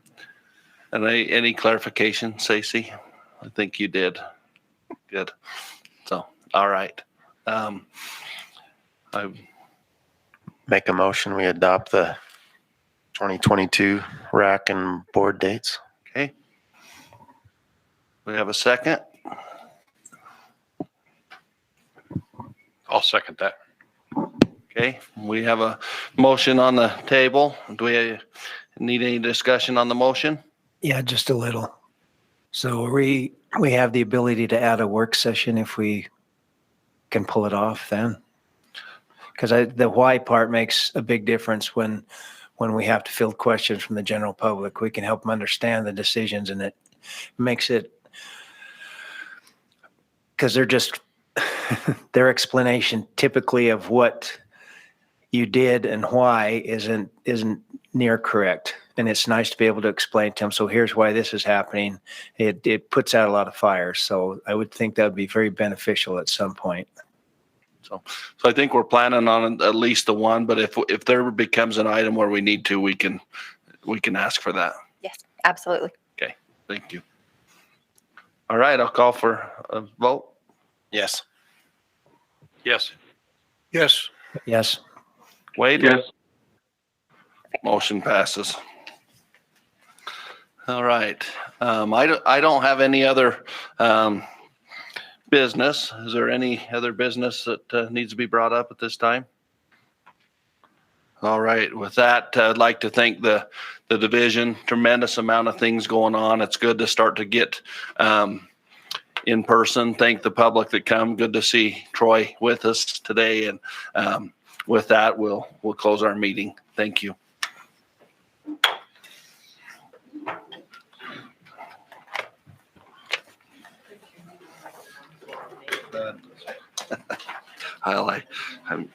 any clarification, Stacy? I think you did. Good. So, all right. I Make a motion, we adopt the 2022 rack and board dates. Okay. We have a second. I'll second that. Okay, we have a motion on the table. Do we need any discussion on the motion? Yeah, just a little. So we have the ability to add a work session if we can pull it off then. Because the why part makes a big difference when we have to field questions from the general public. We can help them understand the decisions, and it makes it, because they're just, their explanation typically of what you did and why isn't near correct. And it's nice to be able to explain to them, so here's why this is happening. It puts out a lot of fires. So I would think that would be very beneficial at some point. So I think we're planning on at least the one, but if there becomes an item where we need to, we can ask for that. Yes, absolutely. Okay, thank you. All right, I'll call for a vote. Yes. Yes. Yes. Yes. Wade? Yes. Motion passes. All right. I don't have any other business. Is there any other business that needs to be brought up at this time? All right. With that, I'd like to thank the division. Tremendous amount of things going on. It's good to start to get in person. Thank the public that come. Good to see Troy with us today. And with that, we'll close our meeting. Thank you. I'm